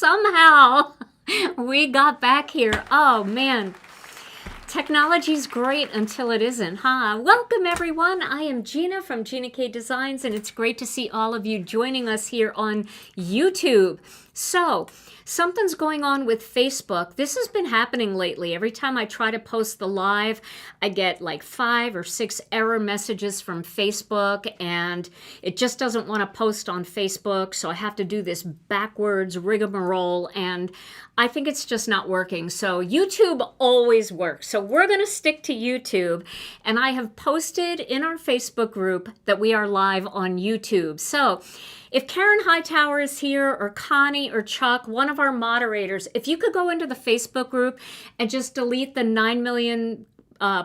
Somehow we got back here. Oh, man. Technology's great until it isn't, huh? Welcome, everyone. I am Gina from Gina K Designs, and it's great to see all of you joining us here on YouTube. So, something's going on with Facebook. This has been happening lately. Every time I try to post the live, I get like 5 or 6 error messages from Facebook, and it just doesn't want to post on Facebook, so I have to do this backwards rigmarole, and I think it's just not working. So YouTube always works. So we're going to stick to YouTube, and I have posted in our Facebook group that we are live on YouTube. So if Karen Hightower is here, or Connie, or Chuck, one of our moderators, if you could go into the Facebook group and just delete the 9 million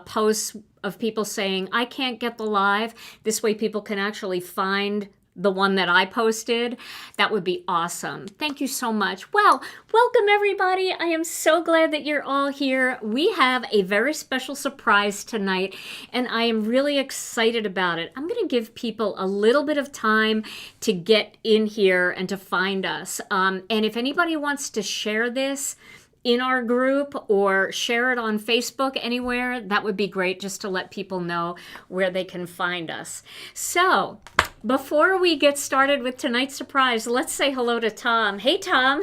posts of people saying, I can't get the live, this way people can actually find the one that I posted, that would be awesome. Thank you so much. Well, welcome everybody. I am so glad that you're all here. We have a very special surprise tonight, and I am really excited about it. I'm going to give people a little bit of time to get in here and to find us. And if anybody wants to share this in our group or share it on Facebook anywhere, that would be great, just to let people know where they can find us. So, before we get started with tonight's surprise, let's say hello to Tom. Hey, Tom.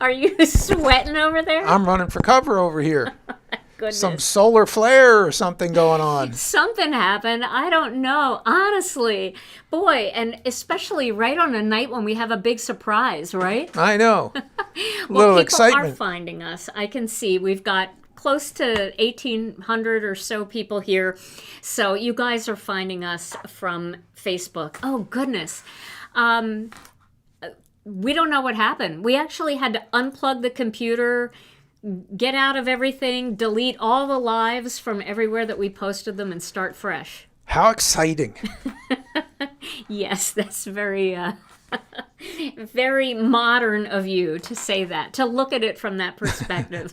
Are you sweating over there? I'm running for cover over here. Goodness. Some solar flare or something going on. Something happened. I don't know. Honestly. Boy, and especially right on a night when we have a big surprise, right? I know. Well, people excitement. are finding us. I can see we've got close to 1,800 or so people here. So you guys are finding us from Facebook. Oh, goodness. We don't know what happened. We actually had to unplug the computer, get out of everything, delete all the lives from everywhere that we posted them, and start fresh. How exciting. Yes, that's very, very modern of you to say that, to look at it from that perspective.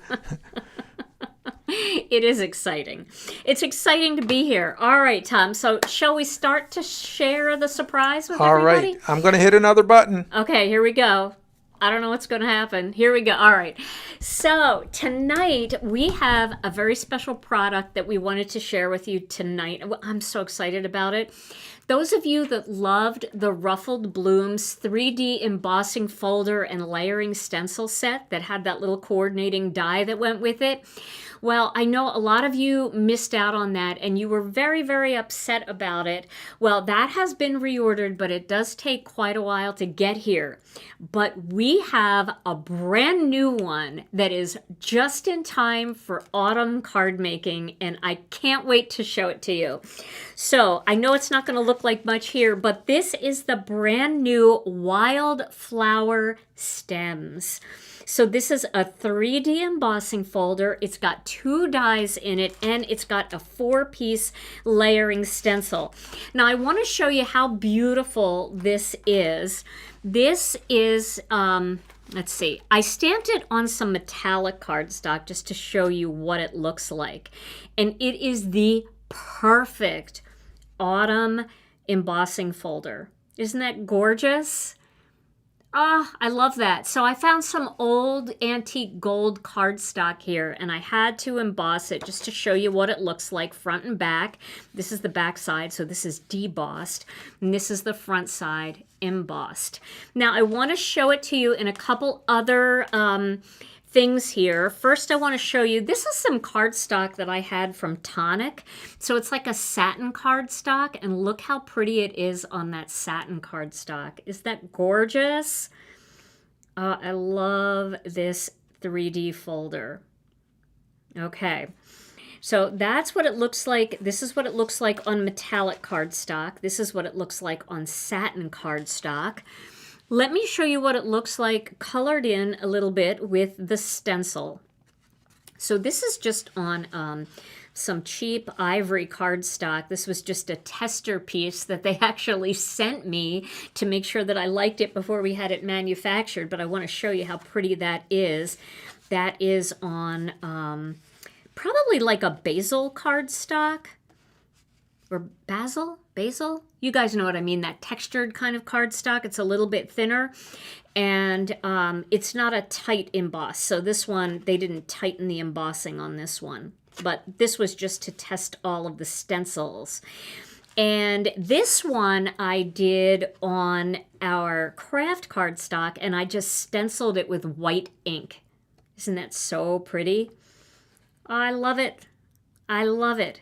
It is exciting. It's exciting to be here. All right, Tom. So shall we start to share the surprise with everybody? All right. I'm going to hit another button. Okay, here we go. I don't know what's going to happen. Here we go. All right. So tonight we have a very special product that we wanted to share with you tonight. I'm so excited about it. Those of you that loved the Ruffled Blooms 3D embossing folder and layering stencil set that had that little coordinating die that went with it, well, I know a lot of you missed out on that and you were very, very upset about it. Well, that has been reordered, but it does take quite a while to get here. But we have a brand new one that is just in time for autumn card making, and I can't wait to show it to you. So I know it's not going to look like much here, but this is the brand new Wildflower Stems. So this is a 3D embossing folder. It's got 2 dies in it, and it's got a 4-piece layering stencil. Now I want to show you how beautiful this is. This is, let's see, I stamped it on some metallic cardstock just to show you what it looks like. And it is the perfect autumn embossing folder. Isn't that gorgeous? Oh, I love that. So I found some old antique gold cardstock here, and I had to emboss it just to show you what it looks like front and back. This is the back side, so this is debossed, and this is the front side embossed. Now I want to show it to you in a couple other things here. First, I want to show you, this is some cardstock that I had from Tonic. So it's like a satin cardstock, and look how pretty it is on that satin cardstock. Is that gorgeous? I love this 3D folder. Okay, so that's what it looks like. This is what it looks like on metallic cardstock. This is what it looks like on satin cardstock. Let me show you what it looks like colored in a little bit with the stencil. So this is just on some cheap ivory cardstock. This was just a tester piece that they actually sent me to make sure that I liked it before we had it manufactured, but I want to show you how pretty that is. That is on probably like a basil cardstock, or basil? basil. You guys know what I mean, that textured kind of cardstock. It's a little bit thinner, and it's not a tight emboss. So this one, they didn't tighten the embossing on this one, but this was just to test all of the stencils. And this one I did on our craft cardstock, and I just stenciled it with white ink. Isn't that so pretty? I love it. I love it.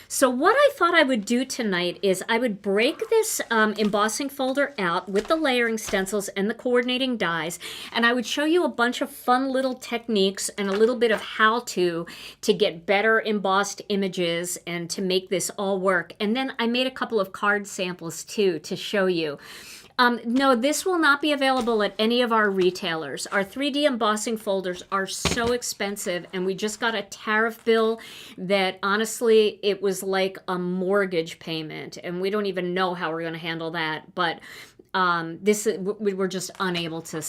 So what I thought I would do tonight is I would break this embossing folder out with the layering stencils and the coordinating dies, and I would show you a bunch of fun little techniques and a little bit of how-to get better embossed images and to make this all work. And then I made a couple of card samples too to show you. No, this will not be available at any of our retailers. Our 3D embossing folders are so expensive, and we just got a tariff bill that honestly, it was like a mortgage payment, and we don't even know how we're going to handle that. But we were just unable to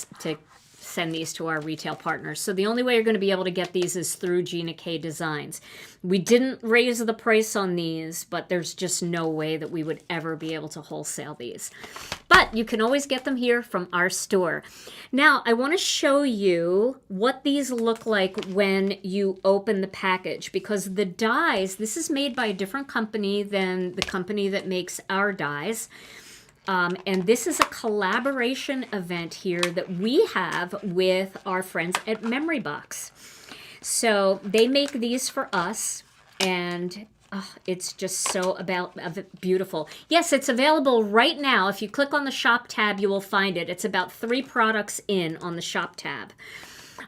send these to our retail partners. So the only way you're going to be able to get these is through Gina K Designs. We didn't raise the price on these, but there's just no way that we would ever be able to wholesale these. But you can always get them here from our store. Now, I want to show you what these look like when you open the package, because the dies, this is made by a different company than the company that makes our dies. And this is a collaboration event here that we have with our friends at Memory Box. So they make these for us, and it's just so beautiful. Yes, it's available right now. If you click on the shop tab, you will find it. It's about 3 products in on the shop tab.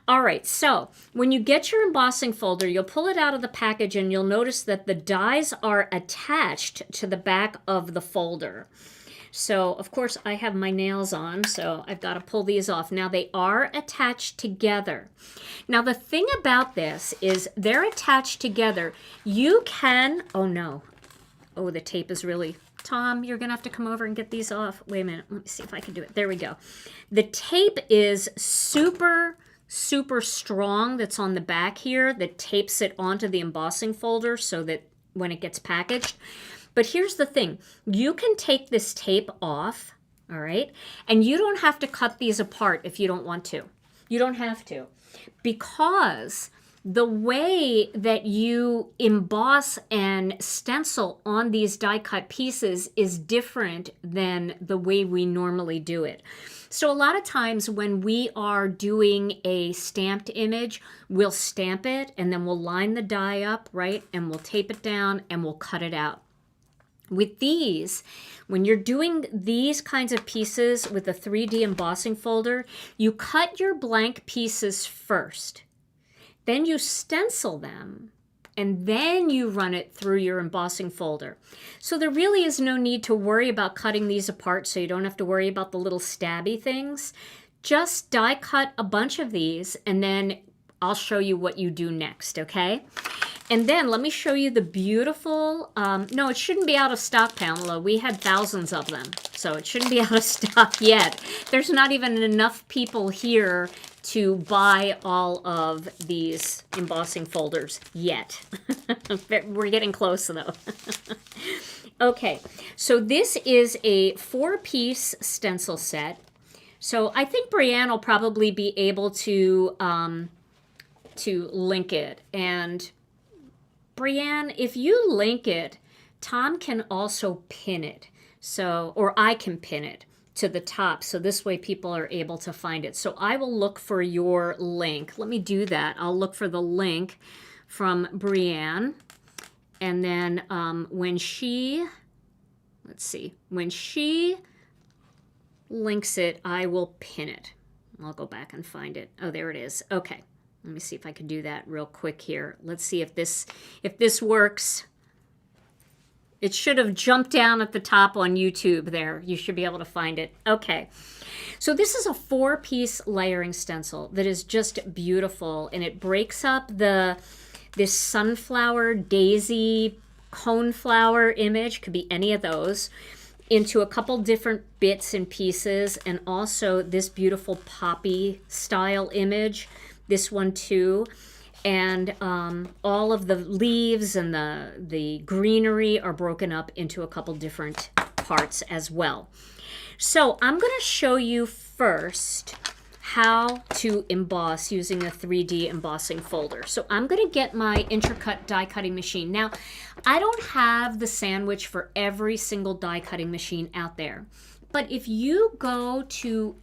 All right, so when you get your embossing folder, you'll pull it out of the package, and you'll notice that the dies are attached to the back of the folder. So, of course, I have my nails on, so I've got to pull these off. Now, they are attached together. Now, the thing about this is they're attached together. You can, oh no, oh, the tape is really, Tom, you're going to have to come over and get these off. Wait a minute, let me see if I can do it. There we go. The tape is super strong that's on the back here that tapes it onto the embossing folder so that when it gets packaged. But here's the thing, you can take this tape off, all right? And you don't have to cut these apart if you don't want to. You don't have to, because the way that you emboss and stencil on these die cut pieces is different than the way we normally do it. So a lot of times when we are doing a stamped image, we'll stamp it and then we'll line the die up, right? And we'll tape it down and we'll cut it out. With these, when you're doing these kinds of pieces with a 3D embossing folder, you cut your blank pieces first. Then you stencil them, and then you run it through your embossing folder. So there really is no need to worry about cutting these apart, so you don't have to worry about the little stabby things. Just die cut a bunch of these, and then I'll show you what you do next, okay? And then let me show you the beautiful, no, it shouldn't be out of stock, Pamela. We had thousands of them, so it shouldn't be out of stock yet. There's not even enough people here to buy all of these embossing folders yet. We're getting close, though. Okay, so this is a 4-piece stencil set. So I think Brianne will probably be able to link it. And Brianne, if you link it, Tom can also pin it. So, or I can pin it to the top. So this way people are able to find it. So I will look for your link. Let me do that. I'll look for the link from Brianne. And then when she, let's see, when she links it, I will pin it. I'll go back and find it. Oh, there it is. Okay. Let me see if I can do that real quick here. Let's see if this works. It should have jumped down at the top on YouTube there. You should be able to find it. Okay. So this is a 4-piece layering stencil that is just beautiful, and it breaks up this sunflower, daisy, coneflower image, could be any of those, into a couple different bits and pieces, and also this beautiful poppy style image. This one too. and all of the leaves and the greenery are broken up into a couple different parts as well. So I'm going to show you first how to emboss using a 3D embossing folder. So I'm going to get my Intracut die cutting machine. Now, I don't have the sandwich for every single die cutting machine out there, but if you go to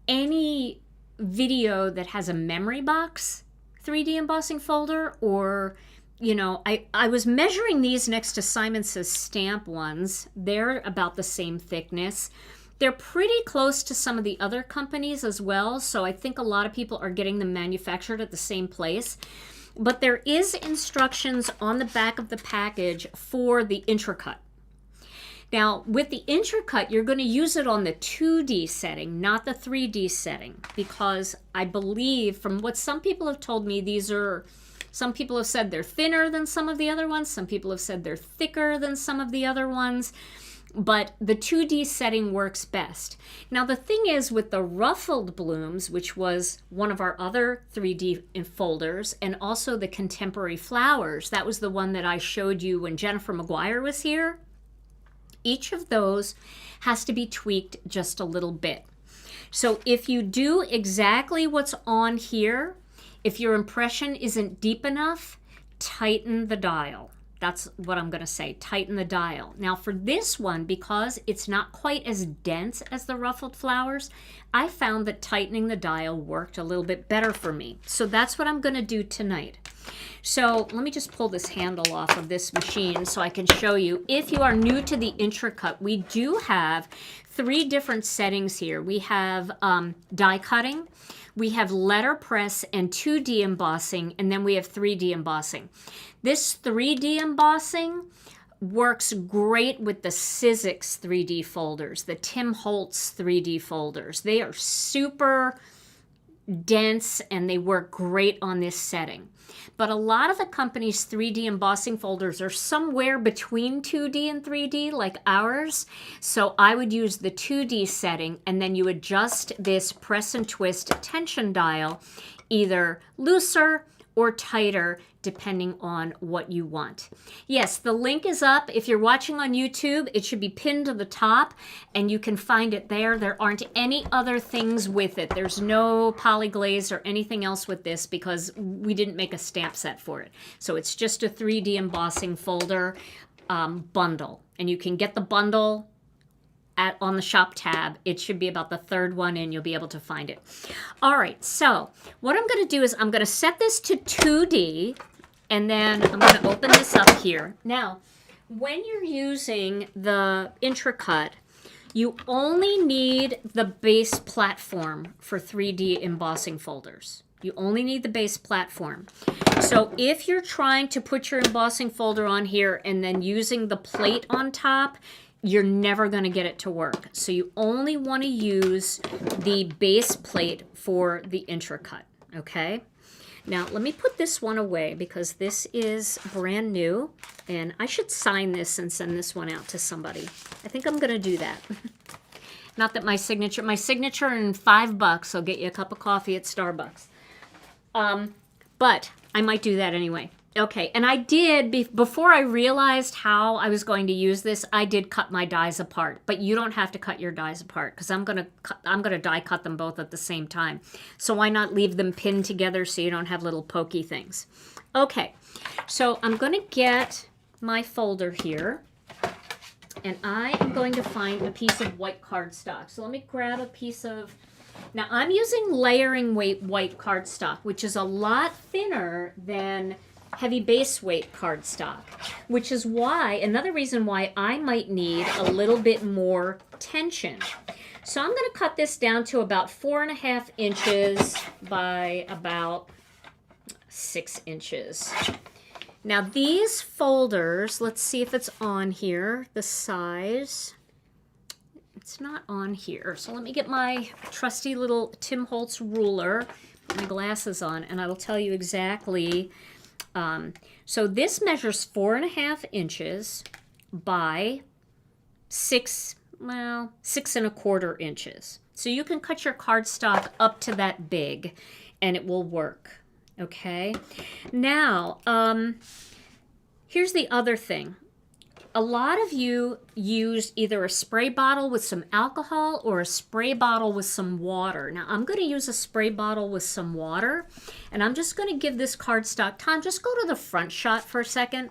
any video that has a memory box 3D embossing folder, or I was measuring these next to Simon Says stamp ones. They're about the same thickness. They're pretty close to some of the other companies as well, so I think a lot of people are getting them manufactured at the same place. But there is instructions on the back of the package for the Intracut. Now, with the Intracut, you're going to use it on the 2D setting, not the 3D setting, because I believe, from what some people have told me, some people have said they're thinner than some of the other ones. Some people have said they're thicker than some of the other ones. But the 2D setting works best. Now, the thing is, with the ruffled blooms, which was one of our other 3D folders, and also the contemporary flowers, that was the one that I showed you when Jennifer McGuire was here. Each of those has to be tweaked just a little bit. So if you do exactly what's on here, if your impression isn't deep enough, tighten the dial. That's what I'm going to say, tighten the dial. Now for this one, because it's not quite as dense as the ruffled flowers, I found that tightening the dial worked a little bit better for me. So that's what I'm going to do tonight. So let me just pull this handle off of this machine so I can show you. If you are new to the Intracut, we do have 3 different settings here. We have die cutting, we have letterpress and 2D embossing, and then we have 3D embossing. This 3D embossing works great with the Sizzix 3D folders, the Tim Holtz 3D folders. They are super dense and they work great on this setting. But a lot of the company's 3D embossing folders are somewhere between 2D and 3D, like ours. So I would use the 2D setting, and then you adjust this press and twist tension dial either looser or tighter, depending on what you want. Yes, the link is up. If you're watching on YouTube, it should be pinned to the top, and you can find it there. There aren't any other things with it. There's no polyglaze or anything else with this because we didn't make a stamp set for it. So it's just a 3D embossing folder bundle, and you can get the bundle on the shop tab. It should be about the 3rd one in. You'll be able to find it. All right, so what I'm going to do is I'm going to set this to 2D, and then I'm going to open this up here. Now, when you're using the Intracut, you only need the base platform for 3D embossing folders. You only need the base platform. So if you're trying to put your embossing folder on here and then using the plate on top, you're never going to get it to work. So you only want to use the base plate for the Intracut, okay? Now, let me put this one away because this is brand new, and I should sign this and send this one out to somebody. I think I'm going to do that. Not that my signature and $5 will get you a cup of coffee at Starbucks. But I might do that anyway. Okay, and I did, before I realized how I was going to use this, I did cut my dies apart. But you don't have to cut your dies apart because I'm gonna die cut them both at the same time. So why not leave them pinned together so you don't have little pokey things? Okay, so I'm gonna get my folder here, and I am going to find a piece of white cardstock. So let me grab a piece of. Now I'm using layering weight white cardstock, which is a lot thinner than heavy base weight cardstock, which is why, another reason why I might need a little bit more tension. So I'm going to cut this down to about 4.5 inches by about 6 inches. Now these folders, let's see if it's on here, the size. It's not on here. So let me get my trusty little Tim Holtz ruler, put my glasses on, and I will tell you exactly. So this measures 4.5 inches by 6.25 inches. So you can cut your cardstock up to that big and it will work. Okay. Now, here's the other thing. A lot of you use either a spray bottle with some alcohol or a spray bottle with some water. Now, I'm going to use a spray bottle with some water, and I'm just going to give this cardstock time. Just go to the front shot for a second.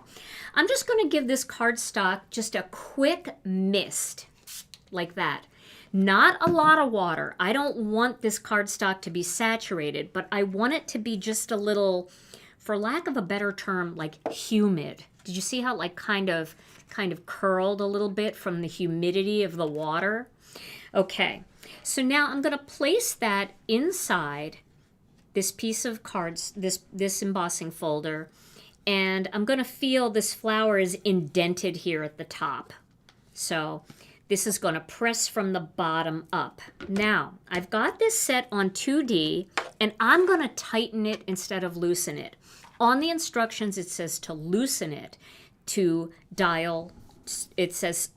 I'm just going to give this cardstock just a quick mist, like that. Not a lot of water. I don't want this cardstock to be saturated, but I want it to be just a little, for lack of a better term, like humid. Did you see how like kind of curled a little bit from the humidity of the water? Okay, so now I'm going to place that inside this piece of cards, this embossing folder, and I'm going to feel this flower is indented here at the top. So this is going to press from the bottom up. Now, I've got this set on 2D, and I'm going to tighten it instead of loosen it. On the instructions, it says to loosen it, to dial, it says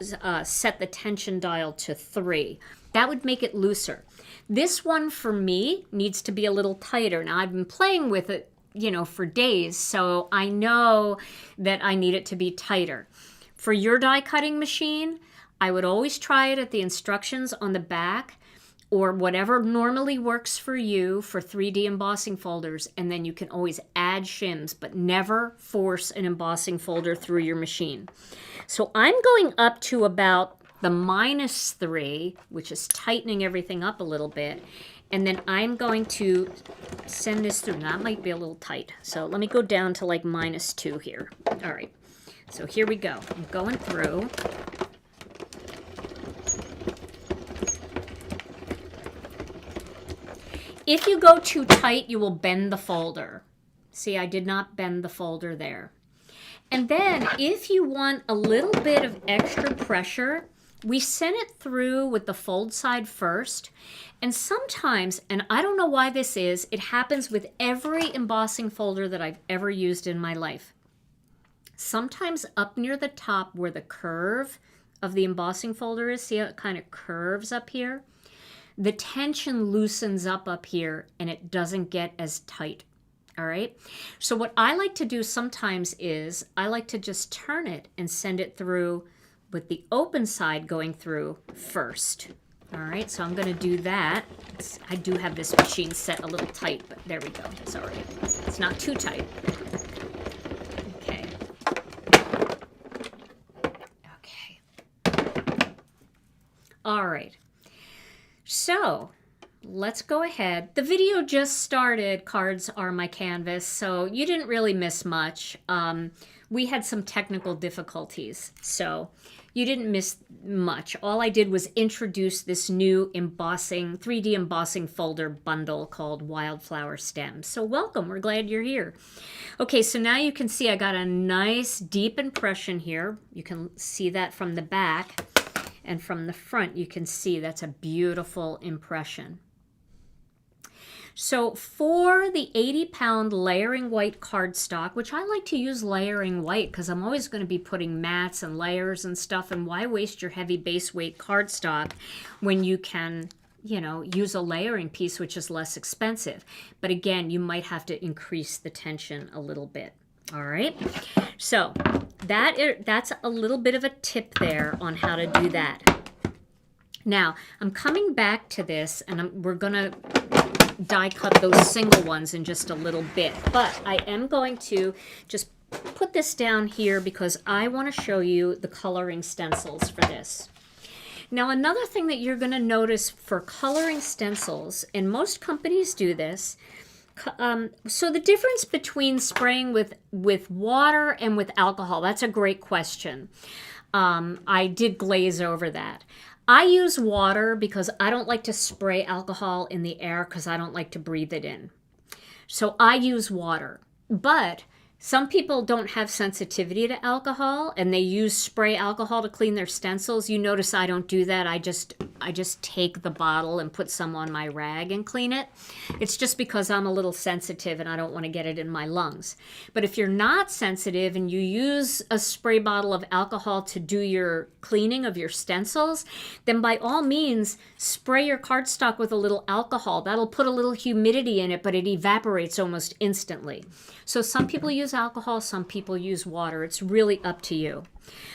set the tension dial to 3. That would make it looser. This one for me needs to be a little tighter. Now I've been playing with it, you know, for days, so I know that I need it to be tighter. For your die cutting machine, I would always try it at the instructions on the back, or whatever normally works for you for 3D embossing folders, and then you can always add shims, but never force an embossing folder through your machine. So I'm going up to about the -3, which is tightening everything up a little bit, and then I'm going to send this through. Now, that might be a little tight, so let me go down to like -2 here. All right, so here we go. I'm going through. If you go too tight, you will bend the folder. See, I did not bend the folder there. And then if you want a little bit of extra pressure, we send it through with the fold side first. And sometimes, and I don't know why this is, it happens with every embossing folder that I've ever used in my life. Sometimes up near the top where the curve of the embossing folder is, see how it kind of curves up here? The tension loosens up here and it doesn't get as tight, all right? So what I like to do sometimes is I like to just turn it and send it through with the open side going through first. All right, so I'm gonna do that. I do have this machine set a little tight, but there we go, it's all right. It's not too tight. Okay. Okay. All right. So let's go ahead. The video just started. Cards are my canvas, so you didn't really miss much. We had some technical difficulties, so you didn't miss much. All I did was introduce this new embossing, 3D embossing folder bundle called Wildflower Stems. So welcome, we're glad you're here. Okay, so now you can see I got a nice deep impression here. You can see that from the back. And from the front, you can see that's a beautiful impression. So for the 80-pound layering white cardstock, which I like to use layering white because I'm always going to be putting mats and layers and stuff, and why waste your heavy base weight cardstock when you can, you know, use a layering piece which is less expensive. But again, you might have to increase the tension a little bit. All right, so that's a little bit of a tip there on how to do that. Now, I'm coming back to this, and we're going to die cut those single ones in just a little bit. But I am going to just put this down here because I want to show you the coloring stencils for this. Now, another thing that you're going to notice for coloring stencils, and most companies do this, so the difference between spraying with water and with alcohol, that's a great question. I did glaze over that. I use water because I don't like to spray alcohol in the air because I don't like to breathe it in. So I use water. But some people don't have sensitivity to alcohol and they use spray alcohol to clean their stencils. You notice I don't do that. I just I just take the bottle and put some on my rag and clean it. It's just because I'm a little sensitive and I don't want to get it in my lungs. But if you're not sensitive and you use a spray bottle of alcohol to do your cleaning of your stencils, then by all means, spray your cardstock with a little alcohol. That'll put a little humidity in it, but it evaporates almost instantly. So some people use alcohol, some people use water. It's really up to you.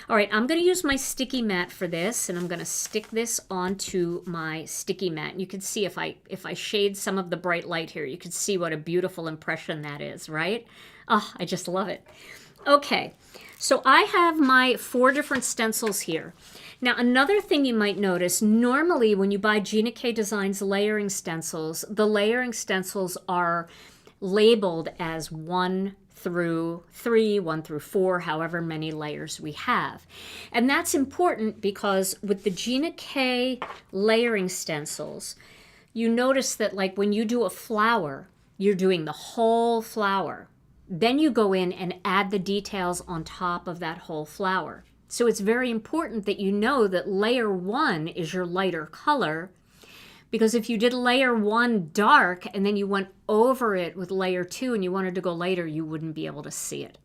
All right, I'm going to use my sticky mat for this, and I'm going to stick this onto my sticky mat. And you can see if I shade some of the bright light here, you can see what a beautiful impression that is, right? Oh, I just love it. Okay, so I have my 4 different stencils here. Now, another thing you might notice, normally when you buy Gina K Designs layering stencils, the layering stencils are labeled as 1 through 3, 1 through 4, however many layers we have. And that's important because with the Gina K layering stencils, you notice that like when you do a flower, you're doing the whole flower. Then you go in and add the details on top of that whole flower. So it's very important that you know that layer 1 is your lighter color, because if you did layer 1 dark and then you went over it with layer 2 and you wanted to go lighter, you wouldn't be able to see it.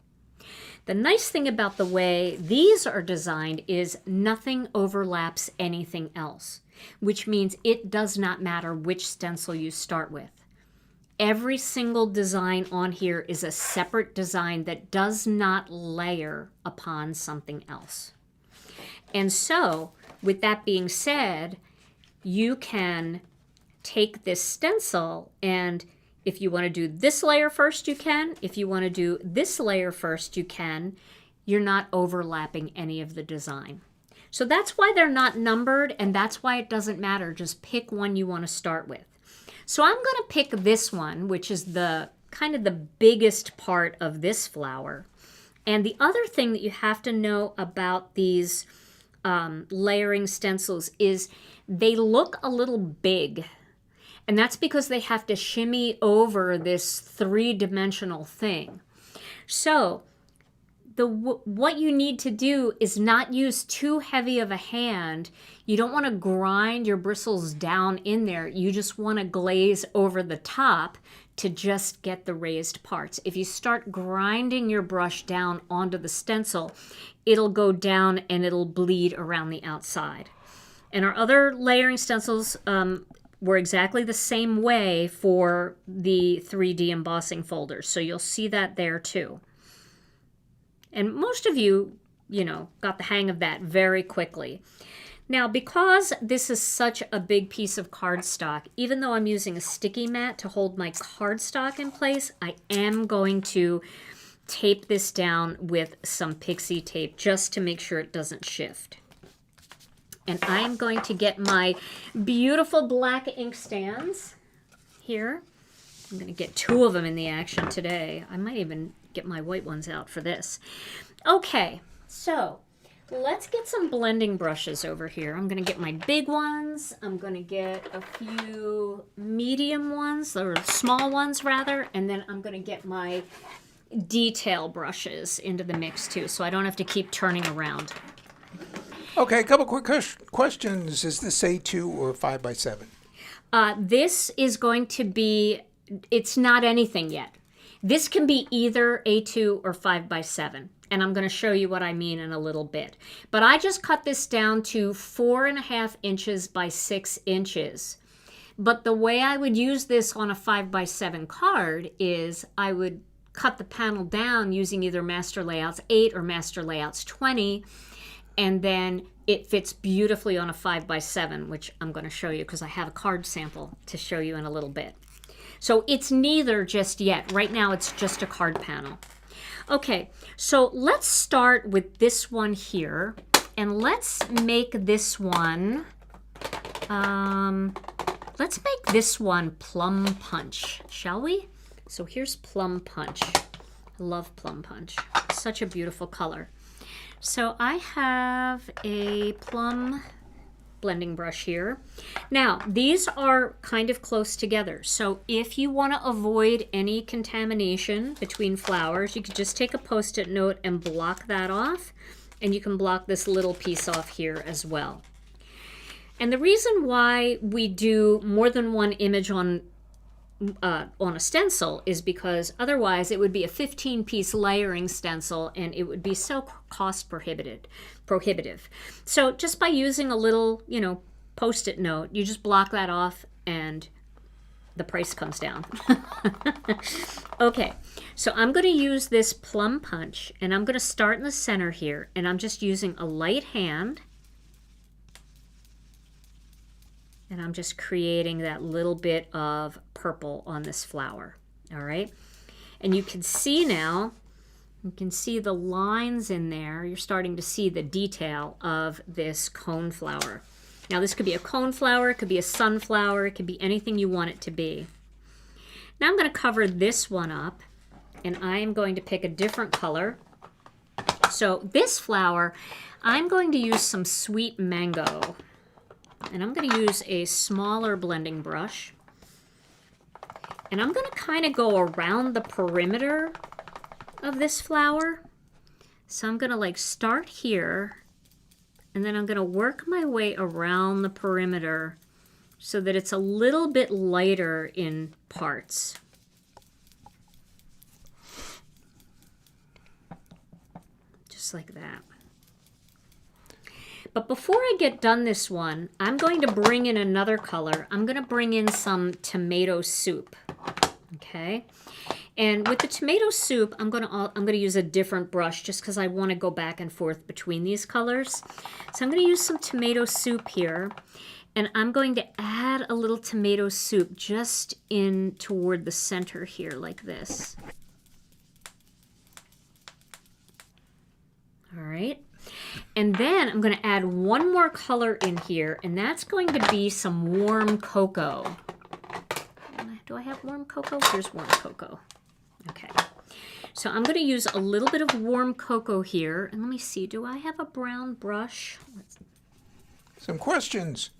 The nice thing about the way these are designed is nothing overlaps anything else, which means it does not matter which stencil you start with. Every single design on here is a separate design that does not layer upon something else. And so, with that being said, you can take this stencil, and if you want to do this layer first, you can. If you want to do this layer first, you can. You're not overlapping any of the design. So that's why they're not numbered, and that's why it doesn't matter. Just pick one you want to start with. So I'm going to pick this one, which is the kind of the biggest part of this flower. And the other thing that you have to know about these layering stencils is they look a little big. And that's because they have to shimmy over this 3-dimensional thing. So what you need to do is not use too heavy of a hand. You don't want to grind your bristles down in there. You just want to glaze over the top to just get the raised parts. If you start grinding your brush down onto the stencil, it'll go down and it'll bleed around the outside. And our other layering stencils were exactly the same way for the 3D embossing folders. So you'll see that there too. And most of you, got the hang of that very quickly. Now, because this is such a big piece of cardstock, even though I'm using a sticky mat to hold my cardstock in place, I am going to tape this down with some pixie tape just to make sure it doesn't shift. And I'm going to get my beautiful black ink stands here. I'm going to get 2 of them in the action today. I might even get my white ones out for this. Okay, so let's get some blending brushes over here. I'm going to get my big ones. I'm going to get a few medium ones, or small ones rather, and then I'm going to get my detail brushes into the mix too, so I don't have to keep turning around. Okay, a couple quick questions. Is this A2 or 5x7? This is going to be, it's not anything yet. This can be either A2 or 5x7, and I'm going to show you what I mean in a little bit. But I just cut this down to 4.5 inches by 6 inches. But the way I would use this on a 5x7 card is I would cut the panel down using either Master Layouts 8 or Master Layouts 20, and then it fits beautifully on a 5x7, which I'm going to show you because I have a card sample to show you in a little bit. So it's neither just yet. Right now it's just a card panel. Okay, so let's start with this one here, and let's make this one, let's make this one Plum Punch, shall we? So here's Plum Punch. I love Plum Punch. Such a beautiful color. So I have a plum blending brush here. Now, these are kind of close together. So if you want to avoid any contamination between flowers, you could just take a Post-it note and block that off. And you can block this little piece off here as well. And the reason why we do more than one image on a stencil is because otherwise it would be a 15-piece layering stencil and it would be so cost prohibitive. So just by using a little, post-it note, you just block that off and the price comes down. Okay, so I'm going to use this Plum Punch and I'm going to start in the center here, and I'm just using a light hand. And I'm just creating that little bit of purple on this flower, all right? And you can see now, you can see the lines in there. You're starting to see the detail of this cone flower. Now this could be a cone flower, it could be a sunflower, it could be anything you want it to be. Now I'm going to cover this one up, and I am going to pick a different color. So this flower, I'm going to use some sweet mango. And I'm going to use a smaller blending brush. And I'm going to kind of go around the perimeter of this flower. So I'm going to like start here, and then I'm going to work my way around the perimeter so that it's a little bit lighter in parts. Just like that. But before I get done this one, I'm going to bring in another color. I'm going to bring in some tomato soup, okay? And with the tomato soup, I'm going to use a different brush just because I want to go back and forth between these colors. So I'm going to use some tomato soup here, and I'm going to add a little tomato soup just in toward the center here like this. All right. And then I'm going to add one more color in here, and that's going to be some warm cocoa. Do I have warm cocoa? Here's warm cocoa. Okay. So I'm going to use a little bit of warm cocoa here. And let me see, do I have a brown brush? Some questions.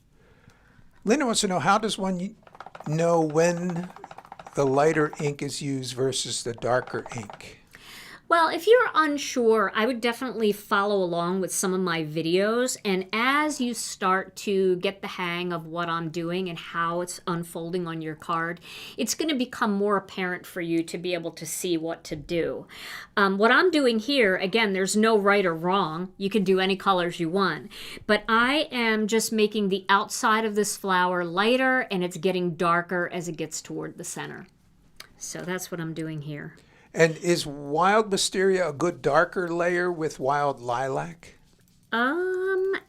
Linda wants to know, how does one know when the lighter ink is used versus the darker ink? Well, if you're unsure, I would definitely follow along with some of my videos. And as you start to get the hang of what I'm doing and how it's unfolding on your card, it's going to become more apparent for you to be able to see what to do. What I'm doing here, again, there's no right or wrong. You can do any colors you want. But I am just making the outside of this flower lighter, and it's getting darker as it gets toward the center. So that's what I'm doing here. And is wild wisteria a good darker layer with wild lilac?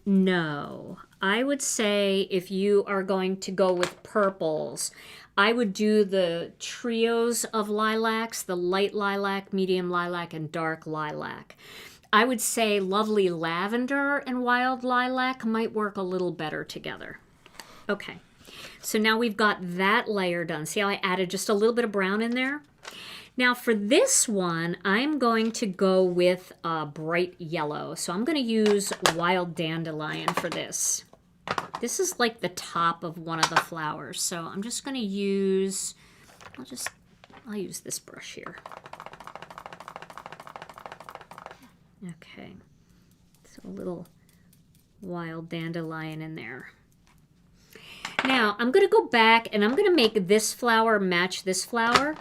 No. I would say if you are going to go with purples, I would do the trios of lilacs, the light lilac, medium lilac, and dark lilac. I would say lovely lavender and wild lilac might work a little better together. Okay, so now we've got that layer done. See how I added just a little bit of brown in there? Now for this one, I'm going to go with a bright yellow. So I'm going to use Wild Dandelion for this. This is like the top of one of the flowers. So I'm just going to use, I'll use this brush here. Okay, so a little Wild Dandelion in there. Now I'm going to go back and I'm going to make this flower match this flower.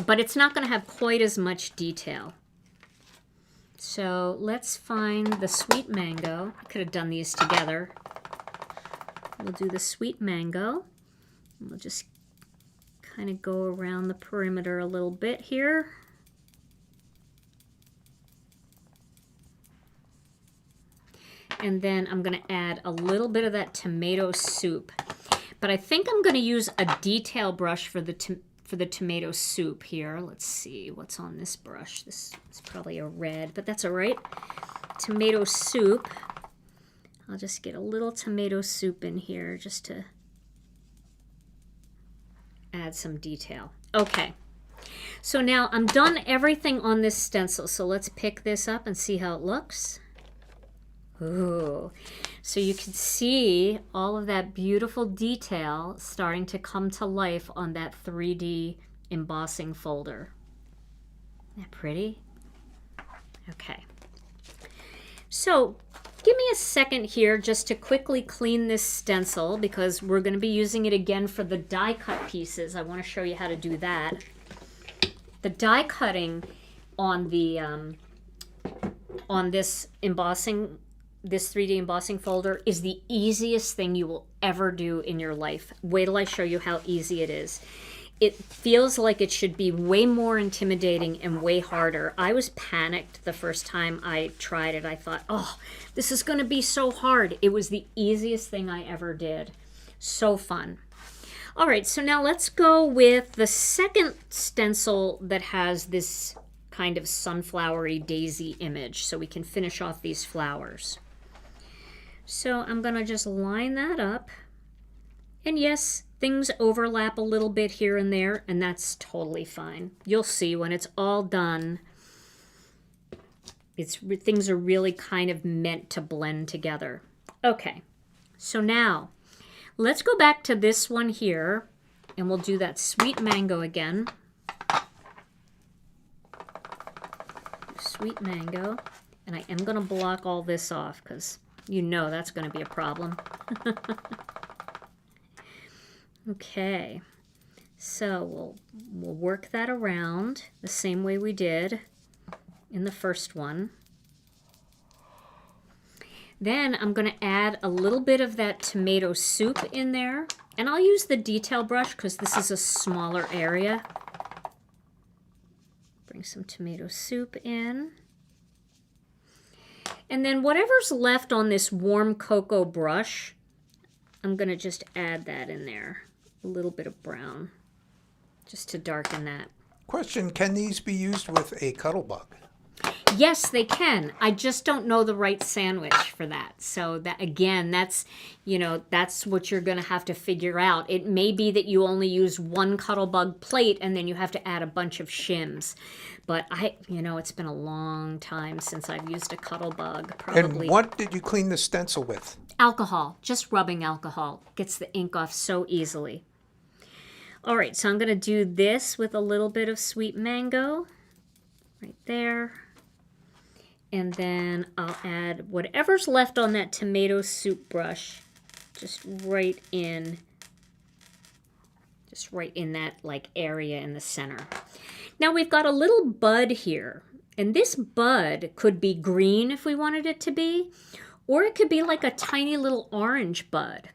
But it's not going to have quite as much detail. So let's find the sweet mango. I could have done these together. We'll do the sweet mango. We'll just kind of go around the perimeter a little bit here. And then I'm going to add a little bit of that tomato soup. But I think I'm going to use a detail brush for the tomato soup here. Let's see what's on this brush. This is probably a red, but that's all right. Tomato soup. I'll just get a little tomato soup in here just to add some detail. Okay, so now I'm done everything on this stencil. So let's pick this up and see how it looks. Ooh, so you can see all of that beautiful detail starting to come to life on that 3D embossing folder. Isn't that pretty? Okay. So give me a second here just to quickly clean this stencil because we're going to be using it again for the die cut pieces. I want to show you how to do that. The die cutting on the on this embossing, this 3D embossing folder is the easiest thing you will ever do in your life. Wait till I show you how easy it is. It feels like it should be way more intimidating and way harder. I was panicked the first time I tried it. I thought, oh, this is going to be so hard. It was the easiest thing I ever did. So fun. All right, so now let's go with the second stencil that has this kind of sunflowery daisy image so we can finish off these flowers. So I'm going to just line that up. And yes, things overlap a little bit here and there, and that's totally fine. You'll see when it's all done, things are really kind of meant to blend together. Okay, so now let's go back to this one here, and we'll do that sweet mango again. Sweet mango, and I am going to block all this off because you know that's going to be a problem. Okay, so we'll work that around the same way we did in the first one. Then I'm going to add a little bit of that tomato soup in there, and I'll use the detail brush because this is a smaller area. Bring some tomato soup in. And then whatever's left on this warm cocoa brush, I'm going to just add that in there. A little bit of brown, just to darken that. Question, can these be used with a Cuttlebug? Yes, they can. I just don't know the right sandwich for that. So that, again, that's, you know, that's what you're going to have to figure out. It may be that you only use one Cuttlebug plate and then you have to add a bunch of shims. But you know, it's been a long time since I've used a Cuttlebug. Probably. And what did you clean the stencil with? Alcohol, just rubbing alcohol. Gets the ink off so easily. All right, so I'm going to do this with a little bit of sweet mango right there. And then I'll add whatever's left on that tomato soup brush just right in that like area in the center. Now we've got a little bud here, and this bud could be green if we wanted it to be, or it could be like a tiny little orange bud.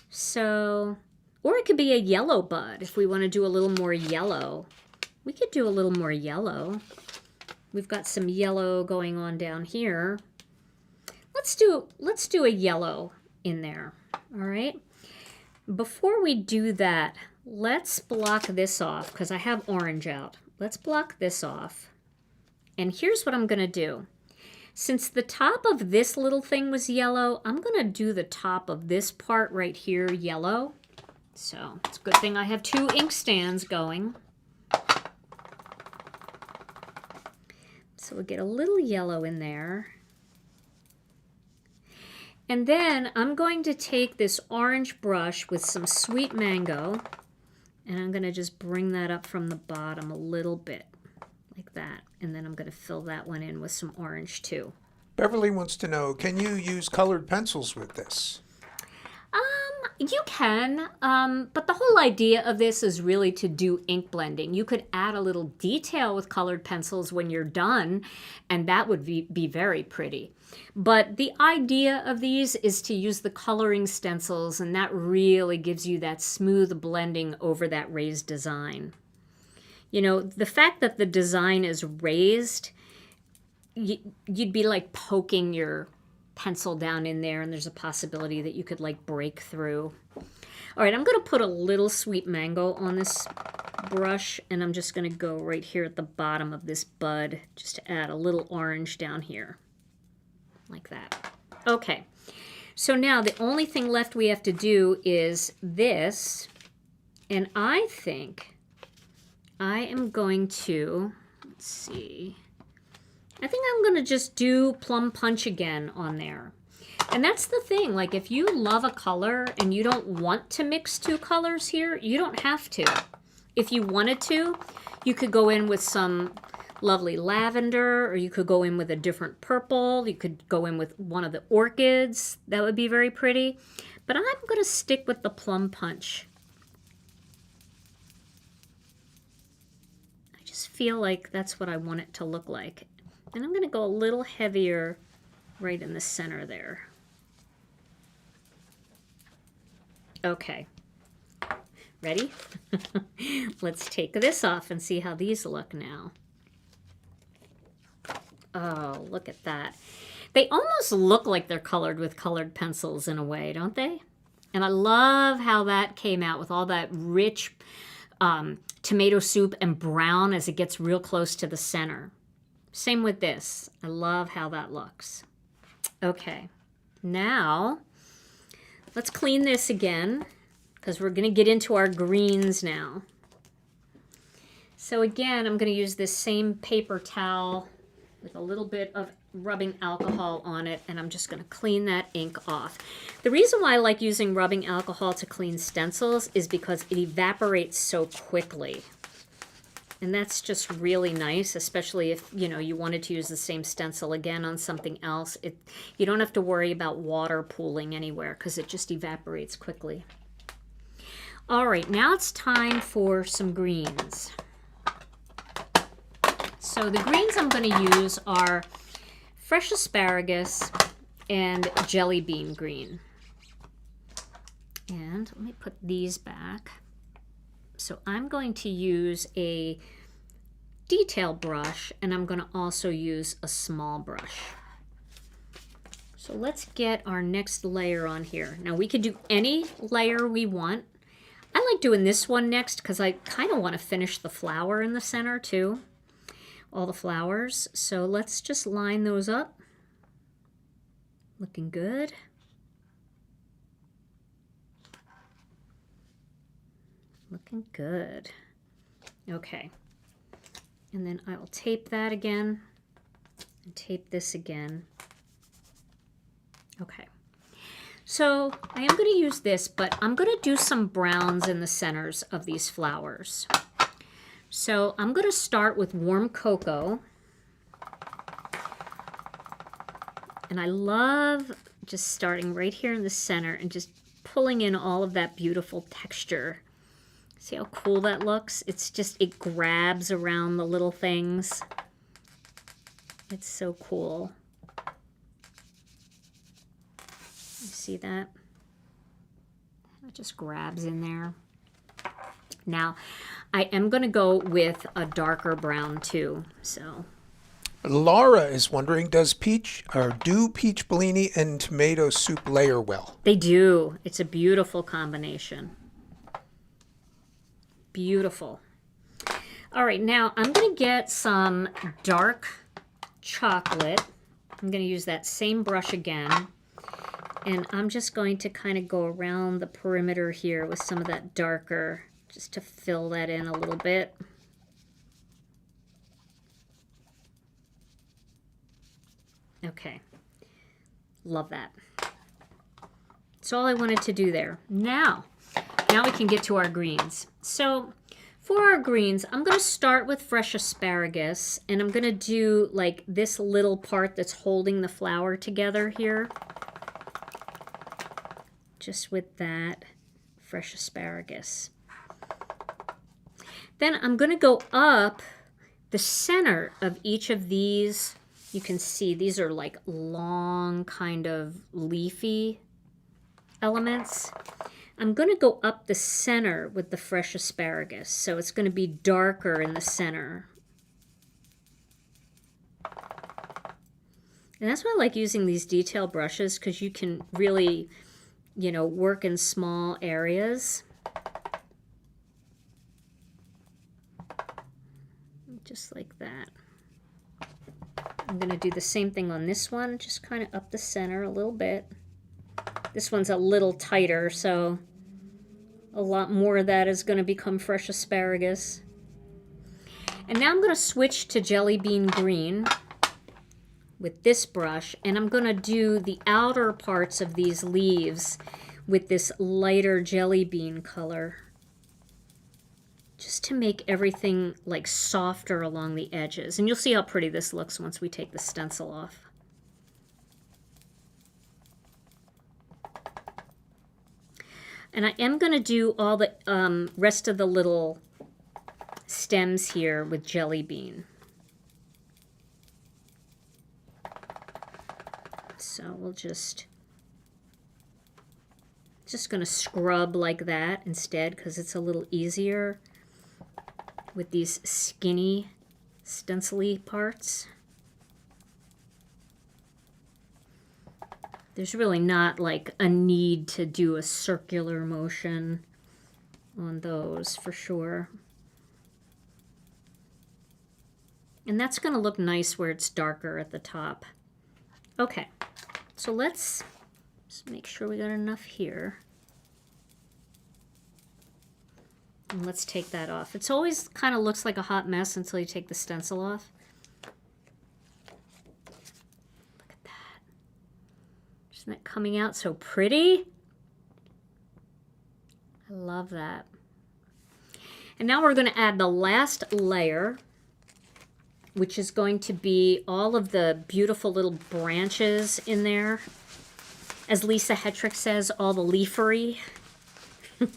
So, or it could be a yellow bud if we want to do a little more yellow. We could do a little more yellow. We've got some yellow going on down here. Let's do a yellow in there. All right. Before we do that, let's block this off because I have orange out. Let's block this off. And here's what I'm going to do. Since the top of this little thing was yellow, I'm going to do the top of this part right here yellow. So it's a good thing I have two ink stands going. So we'll get a little yellow in there. And then I'm going to take this orange brush with some sweet mango, and I'm going to just bring that up from the bottom a little bit, like that. And then I'm going to fill that one in with some orange too. Beverly wants to know, can you use colored pencils with this? You can, but the whole idea of this is really to do ink blending. You could add a little detail with colored pencils when you're done, and that would be very pretty. But the idea of these is to use the coloring stencils, and that really gives you that smooth blending over that raised design. You know, the fact that the design is raised, you'd be like poking your pencil down in there, and there's a possibility that you could like break through. All right, I'm going to put a little sweet mango on this brush, and I'm just going to go right here at the bottom of this bud just to add a little orange down here, like that. Okay, so now the only thing left we have to do is this, and I think I am going to, let's see, I think I'm going to just do Plum Punch again on there. And that's the thing, like if you love a color and you don't want to mix two colors here, you don't have to. If you wanted to, you could go in with some lovely lavender, or you could go in with a different purple. You could go in with one of the orchids. That would be very pretty. But I'm going to stick with the Plum Punch. I just feel like that's what I want it to look like. And I'm going to go a little heavier right in the center there. Okay. Ready? Let's take this off and see how these look now. Oh, look at that. They almost look like they're colored with colored pencils in a way, don't they? And I love how that came out with all that rich tomato soup and brown as it gets real close to the center. Same with this. I love how that looks. Okay, now let's clean this again because we're going to get into our greens now. So again, I'm going to use this same paper towel with a little bit of rubbing alcohol on it, and I'm just going to clean that ink off. The reason why I like using rubbing alcohol to clean stencils is because it evaporates so quickly. And that's just really nice, especially if, you know, you wanted to use the same stencil again on something else. You don't have to worry about water pooling anywhere because it just evaporates quickly. All right, now it's time for some greens. So the greens I'm going to use are fresh asparagus and jelly bean green. And let me put these back. So I'm going to use a detail brush, and I'm going to also use a small brush. So let's get our next layer on here. Now we could do any layer we want. I like doing this one next because I kind of want to finish the flower in the center too. All the flowers. So let's just line those up. Looking good. Looking good. Okay. And then I will tape that again and tape this again. Okay. So I am going to use this, but I'm going to do some browns in the centers of these flowers. So I'm going to start with warm cocoa. And I love just starting right here in the center and just pulling in all of that beautiful texture. See how cool that looks? It's just, it grabs around the little things. It's so cool. You see that? It just grabs in there. Now, I am going to go with a darker brown too, so. Laura is wondering, do peach bellini and tomato soup layer well? They do. It's a beautiful combination. Beautiful. All right, now I'm going to get some dark chocolate. I'm going to use that same brush again. And I'm just going to kind of go around the perimeter here with some of that darker, just to fill that in a little bit. Okay. Love that. That's all I wanted to do there. Now we can get to our greens. So for our greens, I'm going to start with fresh asparagus, and I'm going to do like this little part that's holding the flower together here. Just with that fresh asparagus. Then I'm going to go up the center of each of these. You can see these are like long kind of leafy elements. I'm going to go up the center with the fresh asparagus, so it's going to be darker in the center. And that's why I like using these detail brushes, because you can really, you know, work in small areas. Just like that. I'm going to do the same thing on this one, just kind of up the center a little bit. This one's a little tighter, so a lot more of that is going to become fresh asparagus. And now I'm going to switch to jelly bean green with this brush, and I'm going to do the outer parts of these leaves with this lighter jelly bean color. just to make everything like softer along the edges. And you'll see how pretty this looks once we take the stencil off. And I am going to do all the rest of the little stems here with Jelly Bean. So we'll just going to scrub like that instead because it's a little easier with these skinny stencil-y parts. There's really not like a need to do a circular motion on those for sure. And that's going to look nice where it's darker at the top. Okay, so let's just make sure we got enough here. And let's take that off. It's always kind of looks like a hot mess until you take the stencil off. Isn't that coming out so pretty? I love that. And now we're going to add the last layer, which is going to be all of the beautiful little branches in there. As Lisa Hetrick says, all the leafery. I'm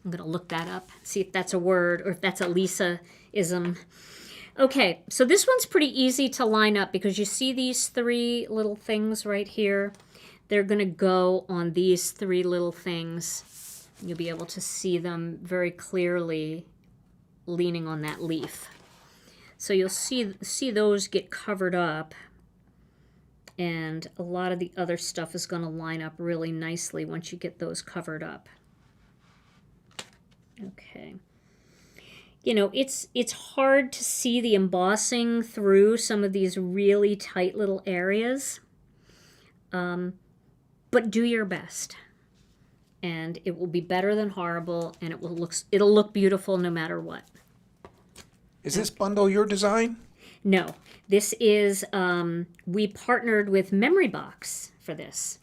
going to look that up, see if that's a word or if that's a Lisa-ism. Okay, so this one's pretty easy to line up because you see these three little things right here. They're going to go on these three little things. You'll be able to see them very clearly leaning on that leaf. So you'll see those get covered up, and a lot of the other stuff is going to line up really nicely once you get those covered up. Okay. You know, it's hard to see the embossing through some of these really tight little areas, but do your best, and it will be better than horrible, and it'll look beautiful no matter what. Is this bundle your design? No, this is we partnered with Memory Box for this.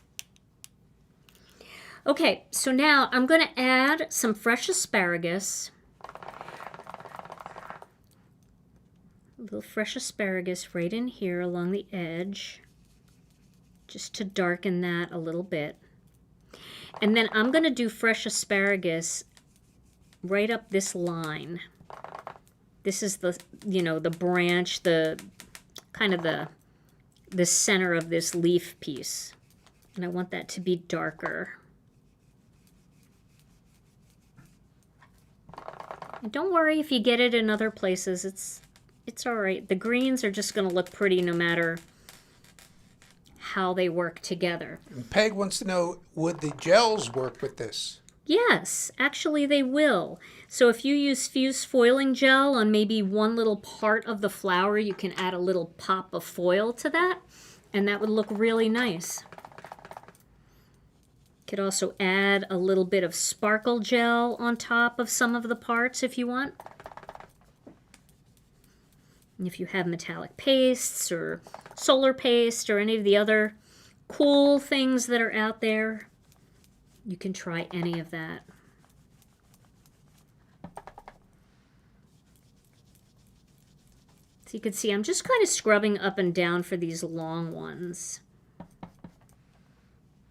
Okay, so now I'm going to add some fresh asparagus. A little fresh asparagus right in here along the edge, just to darken that a little bit. And then I'm going to do fresh asparagus right up this line. This is the, you know, the branch, the kind of the center of this leaf piece. And I want that to be darker. And don't worry if you get it in other places. It's all right. The greens are just going to look pretty no matter how they work together. And Peg wants to know, would the gels work with this? Yes, actually they will. So if you use fused foiling gel on maybe one little part of the flower, you can add a little pop of foil to that, and that would look really nice. Could also add a little bit of sparkle gel on top of some of the parts if you want. And if you have metallic pastes or solar paste or any of the other cool things that are out there, you can try any of that. So you can see I'm just kind of scrubbing up and down for these long ones.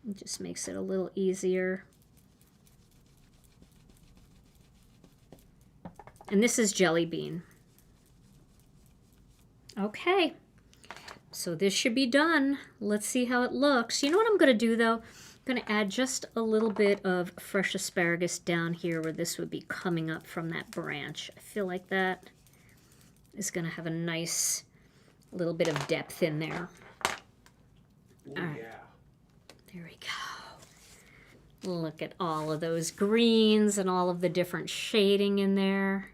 It just makes it a little easier. And this is Jelly Bean. Okay, so this should be done. Let's see how it looks. You know what I'm going to do though? I'm going to add just a little bit of fresh asparagus down here where this would be coming up from that branch. I feel like that is going to have a nice little bit of depth in there. Ooh, all right. Yeah. There we go. Look at all of those greens and all of the different shading in there.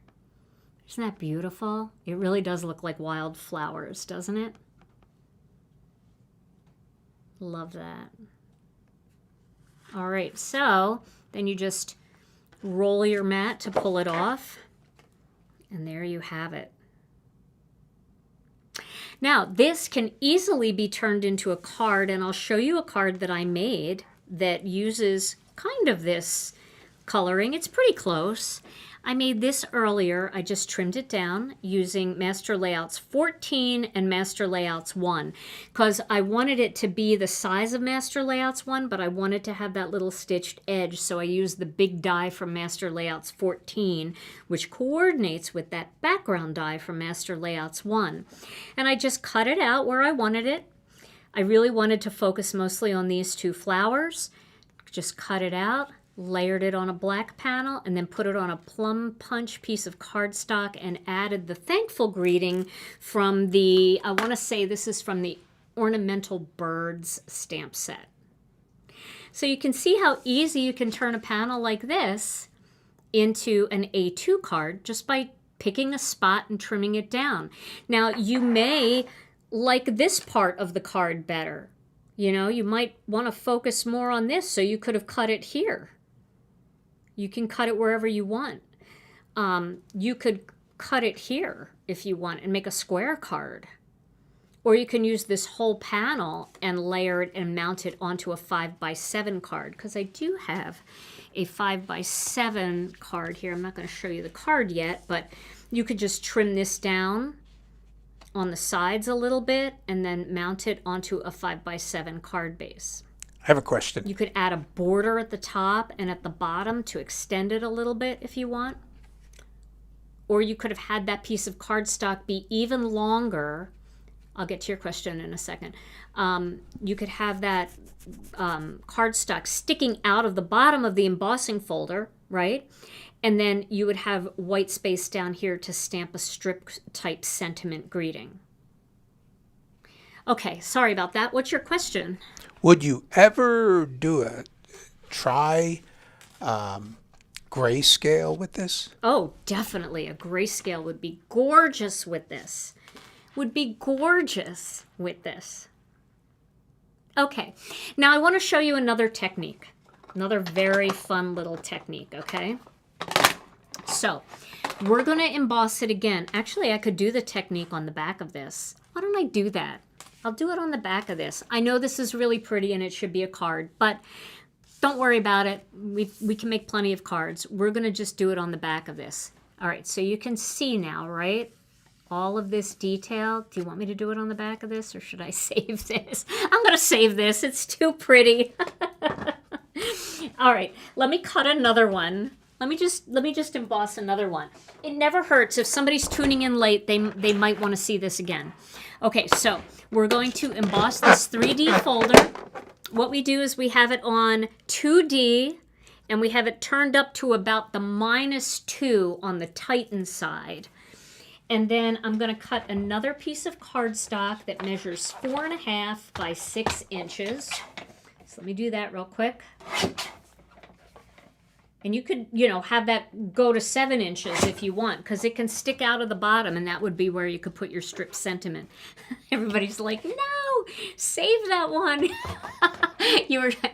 Isn't that beautiful? It really does look like wildflowers, doesn't it? Love that. All right, so then you just roll your mat to pull it off, and there you have it. Now, this can easily be turned into a card, and I'll show you a card that I made that uses kind of this coloring. It's pretty close. I made this earlier. I just trimmed it down using Master Layouts 14 and Master Layouts 1 because I wanted it to be the size of Master Layouts 1, but I wanted to have that little stitched edge, so I used the big die from Master Layouts 14, which coordinates with that background die from Master Layouts 1. And I just cut it out where I wanted it. I really wanted to focus mostly on these two flowers. Just cut it out, layered it on a black panel, and then put it on a Plum Punch piece of cardstock and added the thankful greeting from the, I want to say this is from the Ornate Birds stamp set. So you can see how easy you can turn a panel like this into an A2 card just by picking a spot and trimming it down. Now you may like this part of the card better. You know, you might want to focus more on this, so you could have cut it here. You can cut it wherever you want. You could cut it here if you want and make a square card. Or you can use this whole panel and layer it and mount it onto a 5x7 card, because I do have a 5x7 card here. I'm not going to show you the card yet, but you could just trim this down on the sides a little bit and then mount it onto a 5x7 card base. I have a question. You could add a border at the top and at the bottom to extend it a little bit if you want. Or you could have had that piece of cardstock be even longer. I'll get to your question in a second. You could have that cardstock sticking out of the bottom of the embossing folder, right? And then you would have white space down here to stamp a strip type sentiment greeting. Okay, sorry about that. What's your question? Would you ever try grayscale with this? Oh, definitely. A grayscale would be gorgeous with this. Okay, now I want to show you another technique. Another very fun little technique, okay? So, we're going to emboss it again. Actually, I could do the technique on the back of this. Why don't I do that? I'll do it on the back of this. I know this is really pretty and it should be a card, but don't worry about it. We can make plenty of cards. We're going to just do it on the back of this. All right, so you can see now, right? All of this detail. Do you want me to do it on the back of this, or should I save this? I'm going to save this. It's too pretty. All right, let me cut another one. Let me just emboss another one. It never hurts. If somebody's tuning in late, they might want to see this again. Okay, so we're going to emboss this 3D folder. What we do is we have it on 2D, and we have it turned up to about the -2 on the Titan side. And then I'm going to cut another piece of cardstock that measures 4.5 by 6 inches. So let me do that real quick. And you could, have that go to 7 inches if you want, because it can stick out of the bottom, and that would be where you could put your strip sentiment. Everybody's like, no, save that one.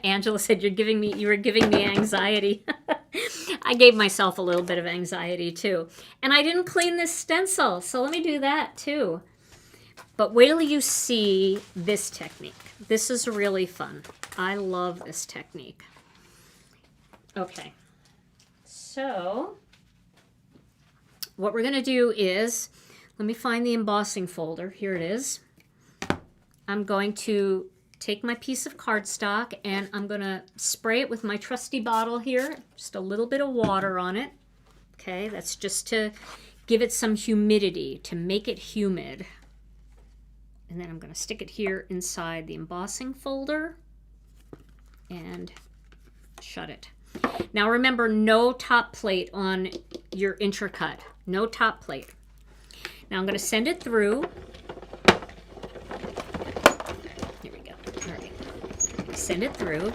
Angela said you were giving me anxiety. I gave myself a little bit of anxiety too. And I didn't clean this stencil, so let me do that too. But wait till you see this technique. This is really fun. I love this technique. Okay. So, what we're going to do is, let me find the embossing folder. Here it is. I'm going to take my piece of cardstock and I'm going to spray it with my trusty bottle here. Just a little bit of water on it. Okay, that's just to give it some humidity, to make it humid. And then I'm going to stick it here inside the embossing folder and shut it. Now remember, no top plate on your intercut. No top plate. Now I'm going to send it through. Here we go. All right. Send it through.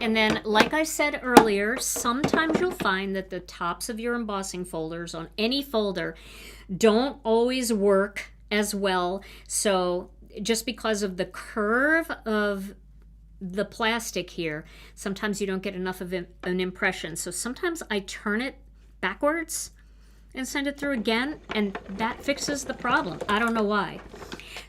And then, like I said earlier, sometimes you'll find that the tops of your embossing folders on any folder don't always work as well. So just because of the curve of the plastic here, sometimes you don't get enough of an impression. So sometimes I turn it backwards and send it through again, and that fixes the problem. I don't know why.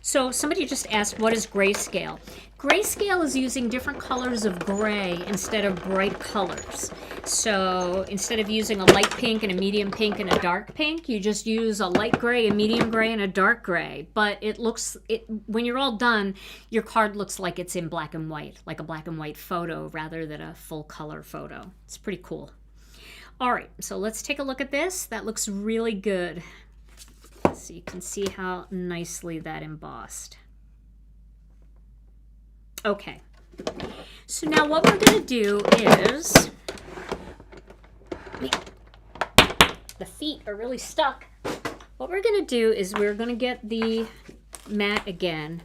So somebody just asked, what is grayscale? Grayscale is using different colors of gray instead of bright colors. So instead of using a light pink and a medium pink and a dark pink, you just use a light gray, a medium gray, and a dark gray. But when you're all done, your card looks like it's in black and white, like a black and white photo rather than a full color photo. It's pretty cool. All right, so let's take a look at this. That looks really good. So you can see how nicely that embossed. Okay, so now what we're going to do is, the feet are really stuck. What we're going to do is we're going to get the mat again.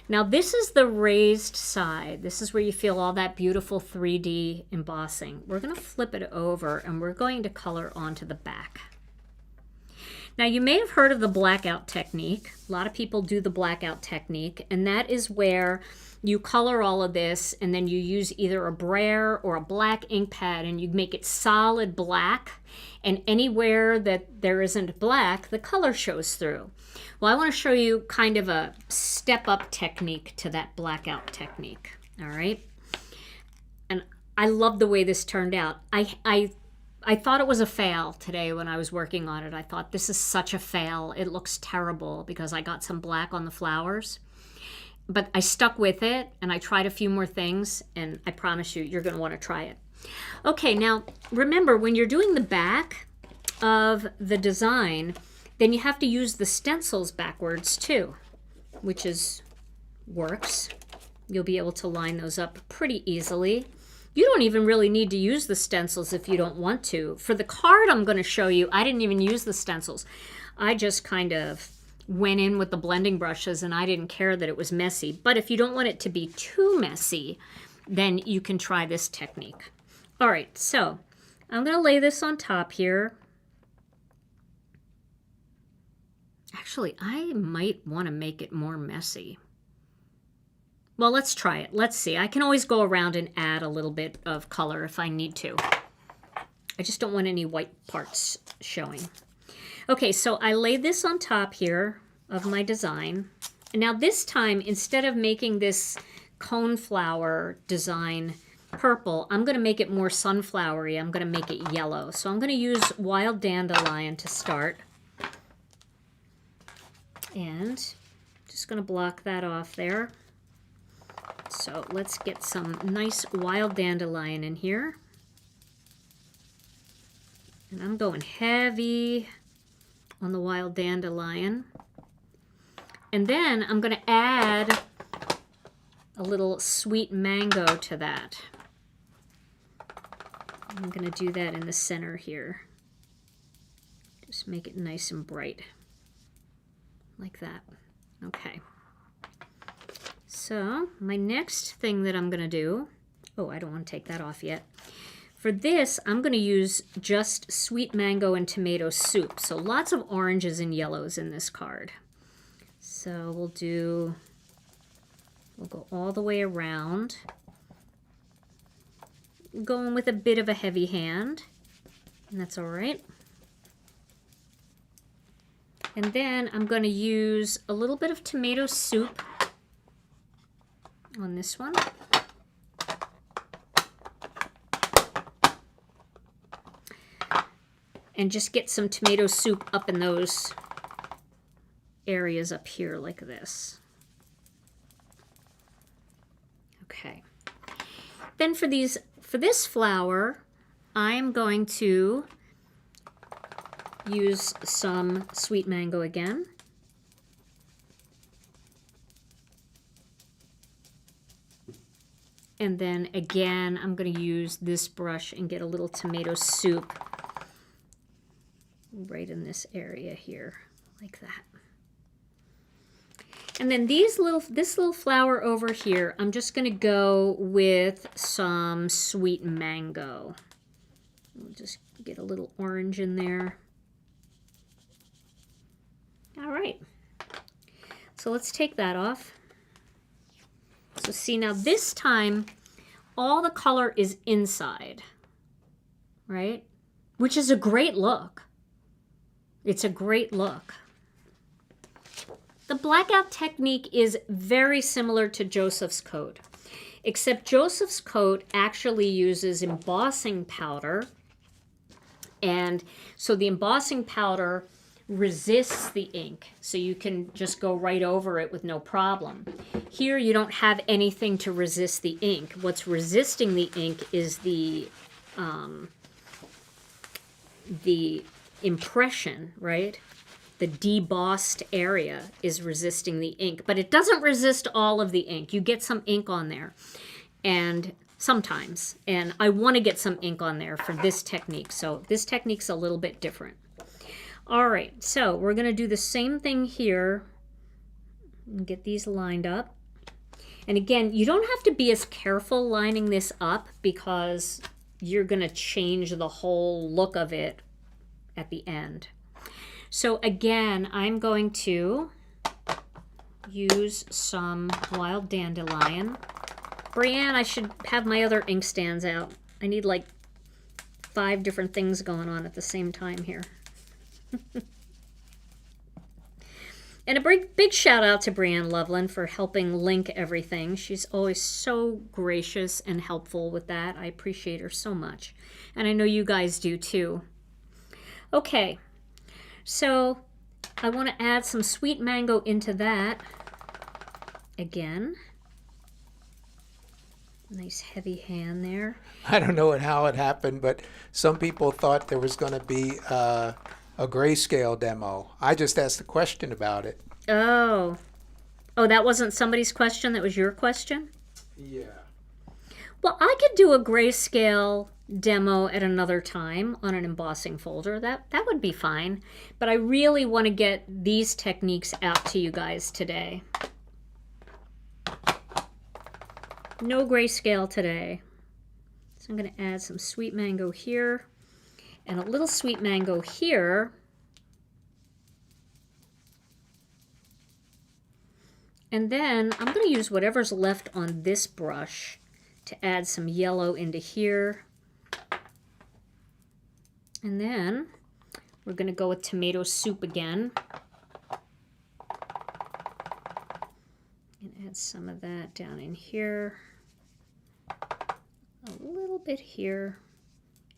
Now this is the raised side. This is where you feel all that beautiful 3D embossing. We're going to flip it over and we're going to color onto the back. Now you may have heard of the blackout technique. A lot of people do the blackout technique, and that is where you color all of this and then you use either a brayer or a black ink pad and you make it solid black, and anywhere that there isn't black, the color shows through. Well, I want to show you kind of a step-up technique to that blackout technique, all right? And I love the way this turned out. I thought it was a fail today when I was working on it. I thought, this is such a fail. It looks terrible because I got some black on the flowers. But I stuck with it and I tried a few more things, and I promise you, you're going to want to try it. Okay, now remember, when you're doing the back of the design, then you have to use the stencils backwards too, which works. You'll be able to line those up pretty easily. You don't even really need to use the stencils if you don't want to. For the card I'm going to show you, I didn't even use the stencils. I just kind of went in with the blending brushes and I didn't care that it was messy. But if you don't want it to be too messy, then you can try this technique. All right, so I'm going to lay this on top here. Actually, I might want to make it more messy. Well, let's try it. Let's see. I can always go around and add a little bit of color if I need to. I just don't want any white parts showing. Okay, so I laid this on top here of my design. And now this time, instead of making this coneflower design purple, I'm going to make it more sunflowery. I'm going to make it yellow. So I'm going to use Wild Dandelion to start. And just going to block that off there. So let's get some nice Wild Dandelion in here. And I'm going heavy on the Wild Dandelion. And then I'm going to add a little sweet mango to that. I'm going to do that in the center here. Just make it nice and bright. Like that. Okay. So my next thing that I'm going to do, oh, I don't want to take that off yet. For this, I'm going to use just sweet mango and tomato soup. So lots of oranges and yellows in this card. So we'll go all the way around. Going with a bit of a heavy hand, and that's all right. And then I'm going to use a little bit of tomato soup on this one. And just get some tomato soup up in those areas up here like this. Okay. Then for this flower, I'm going to use some sweet mango again. And then again, I'm going to use this brush and get a little tomato soup right in this area here, like that. And then this little flower over here, I'm just going to go with some sweet mango. We'll just get a little orange in there. All right. So let's take that off. So see, now this time, all the color is inside, right? Which is a great look. It's a great look. The Blackout technique is very similar to Joseph's coat, except Joseph's coat actually uses embossing powder. And so the embossing powder resists the ink, so you can just go right over it with no problem. Here you don't have anything to resist the ink. What's resisting the ink is the impression, right? The debossed area is resisting the ink, but it doesn't resist all of the ink. You get some ink on there, and sometimes, and I want to get some ink on there for this technique, so this technique's a little bit different. All right, so we're going to do the same thing here and get these lined up. And again, you don't have to be as careful lining this up because you're going to change the whole look of it at the end. So again, I'm going to use some wild dandelion. Brianne, I should have my other ink stands out. I need like 5 different things going on at the same time here. And a big shout out to Brianne Loveland for helping link everything. She's always so gracious and helpful with that. I appreciate her so much. And I know you guys do too. Okay, so I want to add some sweet mango into that. Again, nice heavy hand there. I don't know how it happened, but some people thought there was going to be a grayscale demo. I just asked a question about it. Oh, that wasn't somebody's question, that was your question? Yeah. Well, I could do a grayscale demo at another time on an embossing folder. That would be fine. But I really want to get these techniques out to you guys today. No grayscale today. So I'm going to add some sweet mango here and a little sweet mango here. And then I'm going to use whatever's left on this brush to add some yellow into here. And then we're going to go with tomato soup again. And add some of that down in here. A little bit here.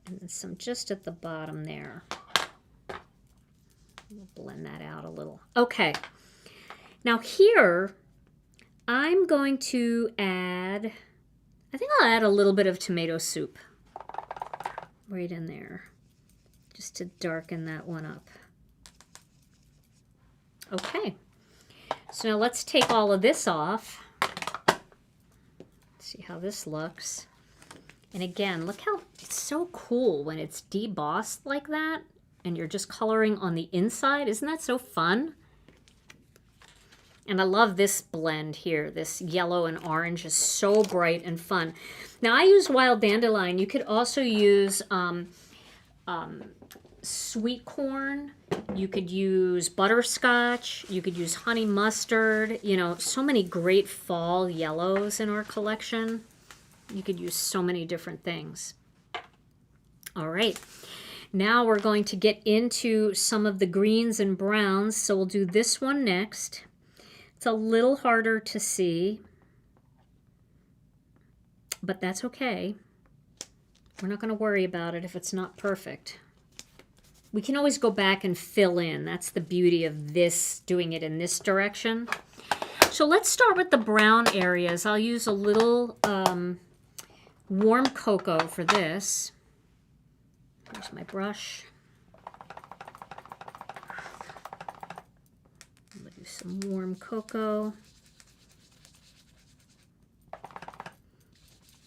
And then some just at the bottom there. We'll blend that out a little. Okay. Now here, I'm going to add, I think I'll add a little bit of tomato soup right in there, just to darken that one up. Okay, so now let's take all of this off. See how this looks. And again, look how it's so cool when it's debossed like that and you're just coloring on the inside. Isn't that so fun? And I love this blend here. This yellow and orange is so bright and fun. Now I use wild dandelion. You could also use sweet corn. You could use butterscotch. You could use honey mustard. You know, so many great fall yellows in our collection. You could use so many different things. All right. Now we're going to get into some of the greens and browns. So we'll do this one next. It's a little harder to see, but that's okay. We're not going to worry about it if it's not perfect. We can always go back and fill in. That's the beauty of this, doing it in this direction. So let's start with the brown areas. I'll use a little warm cocoa for this. Here's my brush. Some warm cocoa.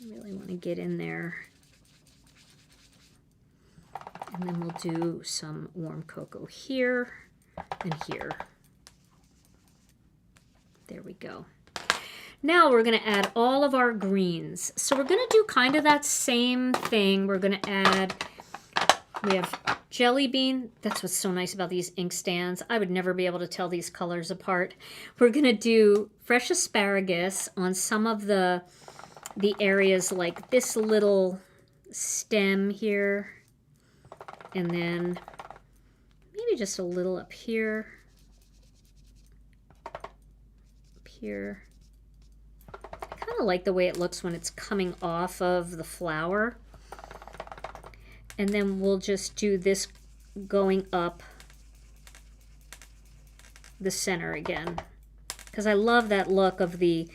Really want to get in there. And then we'll do some warm cocoa here and here. There we go. Now we're going to add all of our greens. So we're going to do kind of that same thing. We're going to add, we have jelly bean. That's what's so nice about these ink stands. I would never be able to tell these colors apart. We're going to do fresh asparagus on some of the areas like this little stem here. And then maybe just a little up here. here. I kind of like the way it looks when it's coming off of the flower. And then we'll just do this going up the center again. Because I love that look of the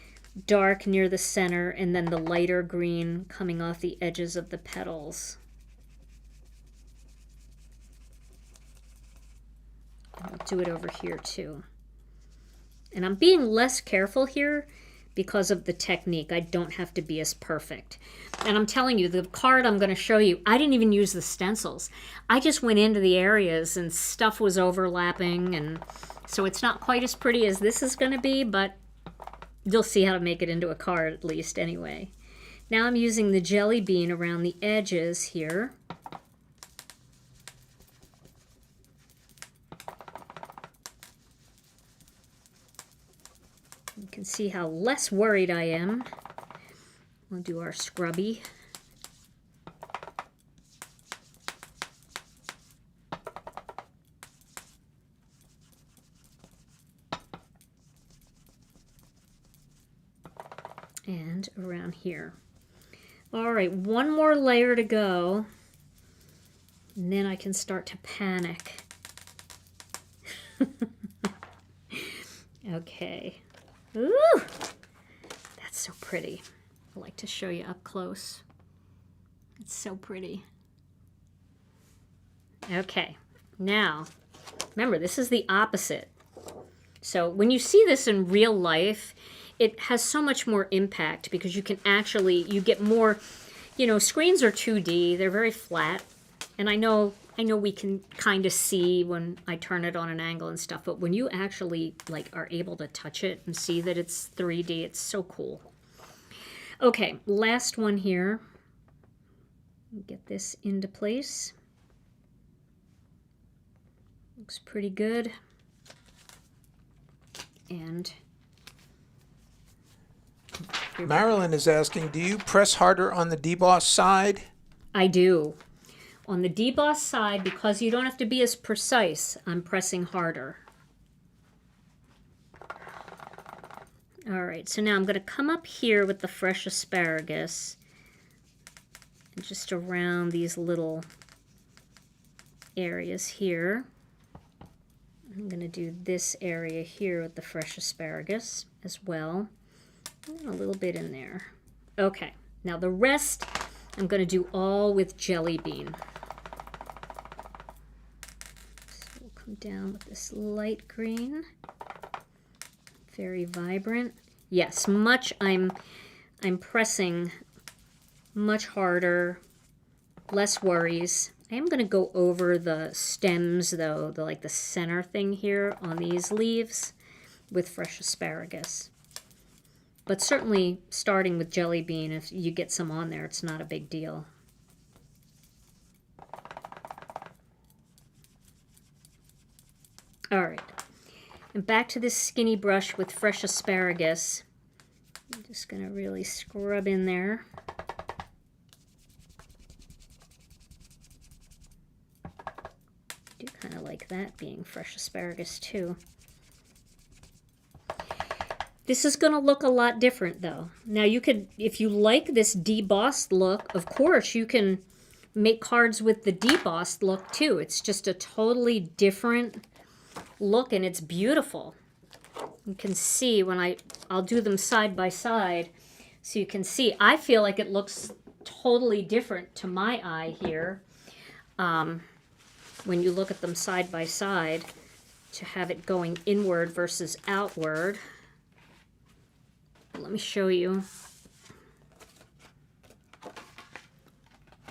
dark near the center and then the lighter green coming off the edges of the petals. I'll do it over here too. And I'm being less careful here because of the technique. I don't have to be as perfect. And I'm telling you, the card I'm going to show you, I didn't even use the stencils. I just went into the areas and stuff was overlapping, and so it's not quite as pretty as this is going to be, but you'll see how to make it into a card at least anyway. Now I'm using the jelly bean around the edges here. You can see how less worried I am. We'll do our scrubby. And around here. All right, one more layer to go, and then I can start to panic. Okay. Ooh, that's so pretty. I like to show you up close. It's so pretty. Okay, now, remember, this is the opposite. So when you see this in real life, it has so much more impact because you can actually, you get more, you know, screens are 2D, they're very flat. And I know we can kind of see when I turn it on an angle and stuff, but when you actually like are able to touch it and see that it's 3D, it's so cool. Okay, last one here. Get this into place. Looks pretty good. And Marilyn is asking, do you press harder on the deboss side? I do. On the deboss side, because you don't have to be as precise, I'm pressing harder. All right, so now I'm going to come up here with the fresh asparagus and just around these little areas here. I'm going to do this area here with the fresh asparagus as well. And a little bit in there. Okay, now the rest I'm going to do all with jelly bean. So we'll come down with this light green. Very vibrant. Yes, I'm pressing much harder, less worries. I am going to go over the stems though, like the center thing here on these leaves with fresh asparagus. But certainly starting with jelly bean, if you get some on there, it's not a big deal. All right. And back to this skinny brush with fresh asparagus. I'm just going to really scrub in there. I do kind of like that being fresh asparagus too. This is going to look a lot different though. Now you could, if you like this debossed look, of course you can make cards with the debossed look too. It's just a totally different look and it's beautiful. You can see when I'll do them side by side so you can see. I feel like it looks totally different to my eye here when you look at them side by side, to have it going inward versus outward. Let me show you.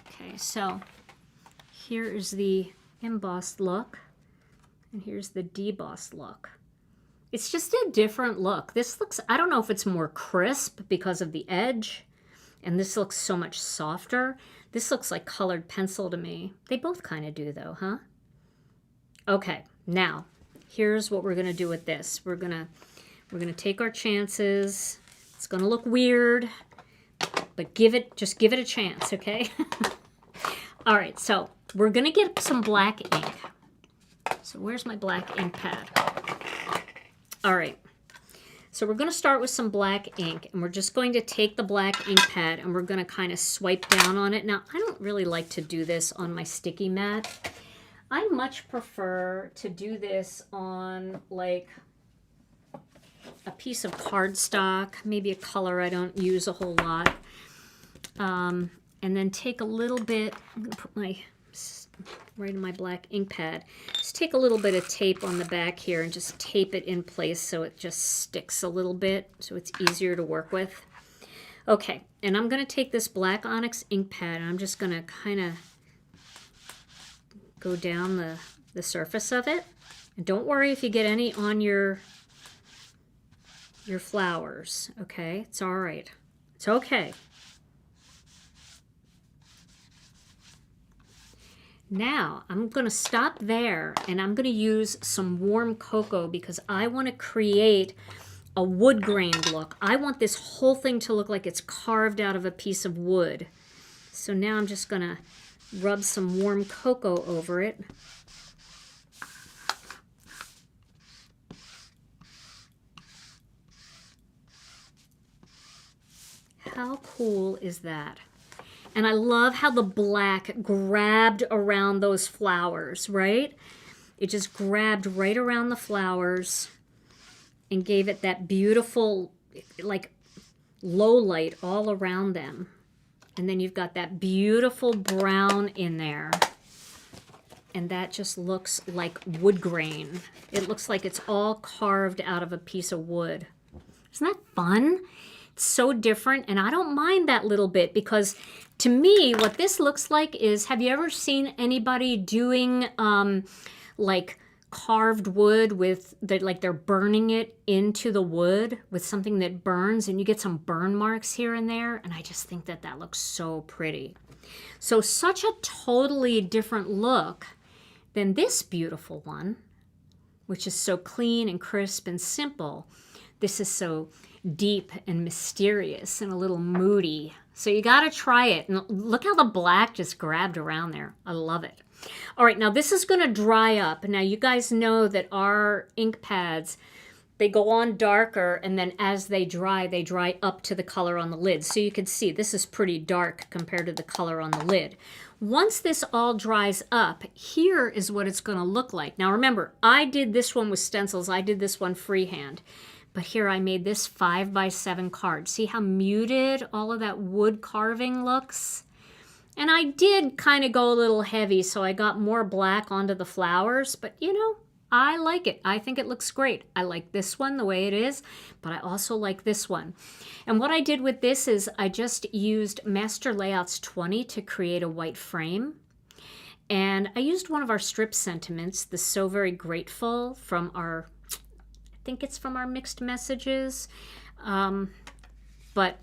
Okay, so here is the embossed look, and here's the debossed look. It's just a different look. This looks, I don't know if it's more crisp because of the edge, and this looks so much softer. This looks like colored pencil to me. They both kind of do though, huh? Okay, now here's what we're gonna do with this. We're gonna take our chances. It's gonna look weird, but just give it a chance, okay? All right, so we're gonna get some black ink. So where's my black ink pad? All right, So we're going to start with some black ink, and we're just going to take the black ink pad and we're going to kind of swipe down on it. Now, I don't really like to do this on my sticky mat. I much prefer to do this on like a piece of cardstock, maybe a color I don't use a whole lot. And then take a little bit, I'm going to put my right in my black ink pad. Just take a little bit of tape on the back here and just tape it in place so it just sticks a little bit so it's easier to work with. Okay, and I'm going to take this black Onyx ink pad and I'm just going to kind of go down the surface of it. And don't worry if you get any on your flowers, okay? It's all right. It's okay. Now, I'm going to stop there and I'm going to use some warm cocoa because I want to create a wood grained look. I want this whole thing to look like it's carved out of a piece of wood. So now I'm just going to rub some warm cocoa over it. How cool is that? And I love how the black grabbed around those flowers, right? It just grabbed right around the flowers and gave it that beautiful, like, low light all around them. And then you've got that beautiful brown in there. And that just looks like wood grain. It looks like it's all carved out of a piece of wood. Isn't that fun? It's so different, and I don't mind that little bit because to me, what this looks like is, have you ever seen anybody doing like carved wood with, like they're burning it into the wood with something that burns and you get some burn marks here and there, and I just think that that looks so pretty. So such a totally different look than this beautiful one, which is so clean and crisp and simple. This is so deep and mysterious and a little moody. So you got to try it. And look how the black just grabbed around there. I love it. All right, now this is going to dry up. Now you guys know that our ink pads, they go on darker, and then as they dry up to the color on the lid. So you can see this is pretty dark compared to the color on the lid. Once this all dries up, here is what it's going to look like. Now remember, I did this one with stencils. I did this one freehand. But here I made this 5x7 card. See how muted all of that wood carving looks? And I did kind of go a little heavy, so I got more black onto the flowers. But you know, I like it. I think it looks great. I like this one the way it is, but I also like this one. And what I did with this is I just used Master Layouts 20 to create a white frame. And I used one of our strip sentiments, the So Very Grateful from our, I think it's from our mixed messages, but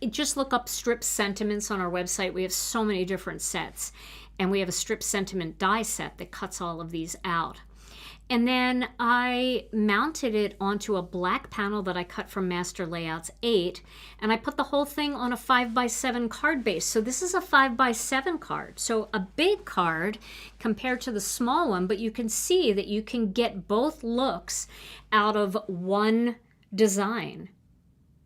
just look up strip sentiments on our website. We have so many different sets, and we have a strip sentiment die set that cuts all of these out. And then I mounted it onto a black panel that I cut from Master Layouts 8, and I put the whole thing on a 5x7 card base. So this is a 5x7 card, so a big card compared to the small one, but you can see that you can get both looks out of one design,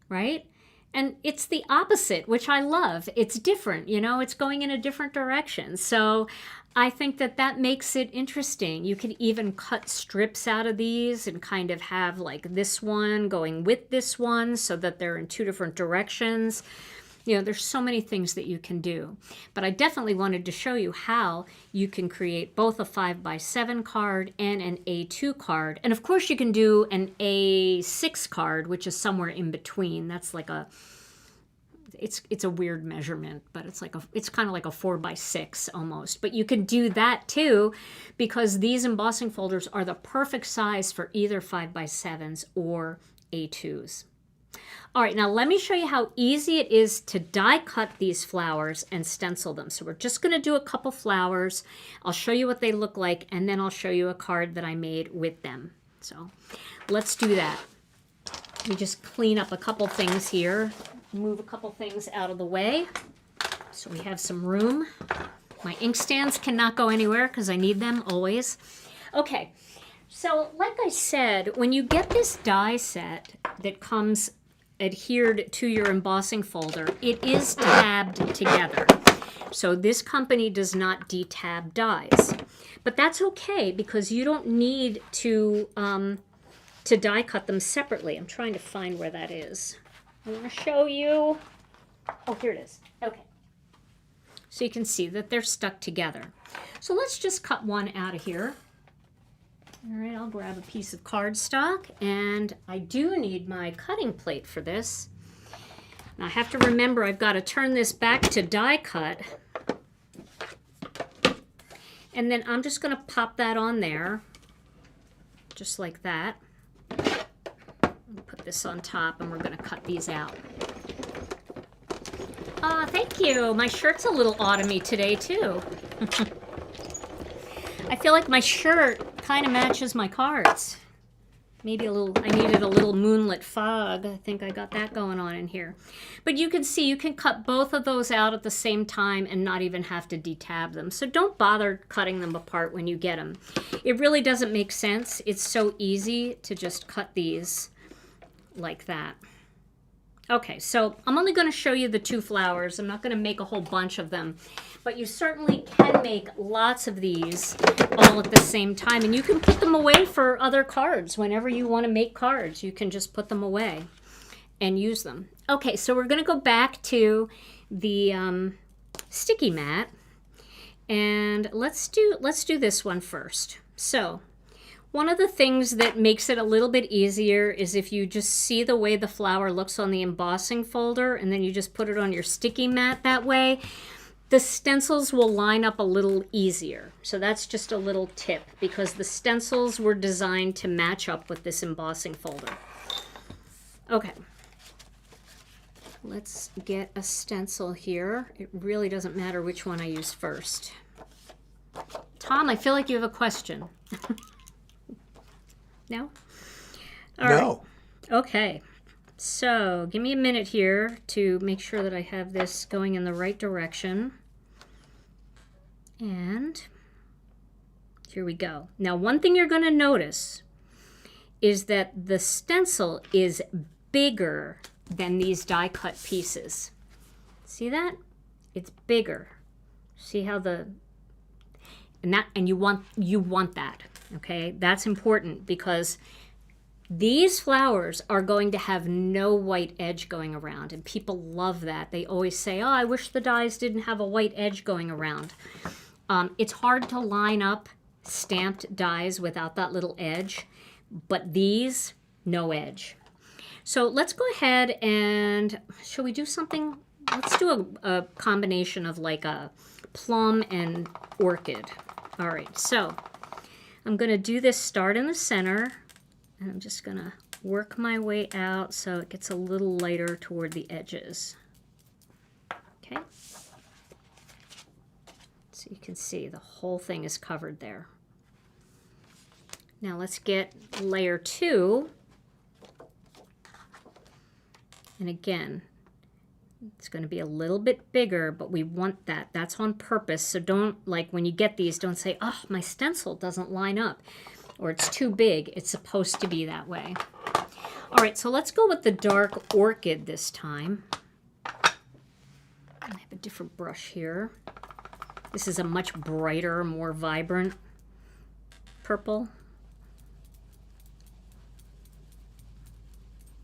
right? And it's the opposite, which I love. It's different, you know, it's going in a different direction. So I think that that makes it interesting. You could even cut strips out of these and kind of have like this one going with this one so that they're in two different directions. You know, there's so many things that you can do. But I definitely wanted to show you how you can create both a 5x7 card and an A2 card. And of course you can do an A6 card, which is somewhere in between. That's like a, it's a weird measurement, but it's kind of like a 4x6 almost. But you can do that too, because these embossing folders are the perfect size for either 5x7s or A2s. All right, now let me show you how easy it is to die cut these flowers and stencil them. So we're just going to do a couple flowers. I'll show you what they look like, and then I'll show you a card that I made with them. So let's do that. Let me just clean up a couple things here, move a couple things out of the way so we have some room. My ink stands cannot go anywhere because I need them always. Okay, so like I said, when you get this die set, that comes adhered to your embossing folder, it is tabbed together. So this company does not detab dies. But that's okay because you don't need to die cut them separately. I'm trying to find where that is. I want to show you. Oh, here it is. Okay. So you can see that they're stuck together. So let's just cut one out of here. All right, I'll grab a piece of cardstock, and I do need my cutting plate for this. Now I have to remember I've got to turn this back to die cut. And then I'm just going to pop that on there, just like that. Put this on top, and we're going to cut these out. Thank you. My shirt's a little autumny today, too. I feel like my shirt kind of matches my cards. Maybe a little, I needed a little moonlit fog. I think I got that going on in here. But you can see you can cut both of those out at the same time and not even have to detab them. So don't bother cutting them apart when you get them. It really doesn't make sense. It's so easy to just cut these like that. Okay, so I'm only going to show you the 2 flowers. I'm not going to make a whole bunch of them. But you certainly can make lots of these all at the same time. And you can put them away for other cards. Whenever you want to make cards, you can just put them away and use them. Okay, so we're going to go back to the sticky mat. And let's do this one first. So one of the things that makes it a little bit easier is if you just see the way the flower looks on the embossing folder and then you just put it on your sticky mat that way, the stencils will line up a little easier. So that's just a little tip because the stencils were designed to match up with this embossing folder. Okay. Let's get a stencil here. It really doesn't matter which one I use first. Tom, I feel like you have a question. No? All No. right. Okay. So give me a minute here to make sure that I have this going in the right direction. And here we go. Now, one thing you're going to notice is that the stencil is bigger than these die cut pieces. See that? It's bigger. See how and you want that. Okay, that's important because these flowers are going to have no white edge going around, and people love that. They always say, oh, I wish the dies didn't have a white edge going around. It's hard to line up stamped dies without that little edge, but these, no edge. So let's go ahead and, shall we do something? Let's do a combination of like a plum and orchid. All right, so I'm going to do this start in the center, and I'm just going to work my way out so it gets a little lighter toward the edges. Okay. So you can see the whole thing is covered there. Now let's get layer 2. And again, it's going to be a little bit bigger, but we want that. That's on purpose. So don't, like when you get these, don't say, oh, my stencil doesn't line up or it's too big. It's supposed to be that way. All right, so let's go with the dark orchid this time. I have a different brush here. This is a much brighter, more vibrant purple.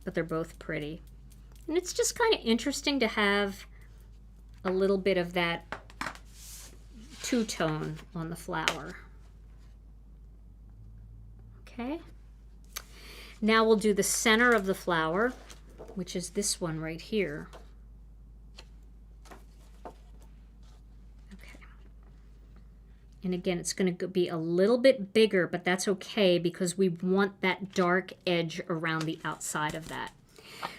But they're both pretty. And it's just kind of interesting to have a little bit of that two-tone on the flower. Okay. Now we'll do the center of the flower, which is this one right here. Okay. And again, it's going to be a little bit bigger, but that's okay because we want that dark edge around the outside of that.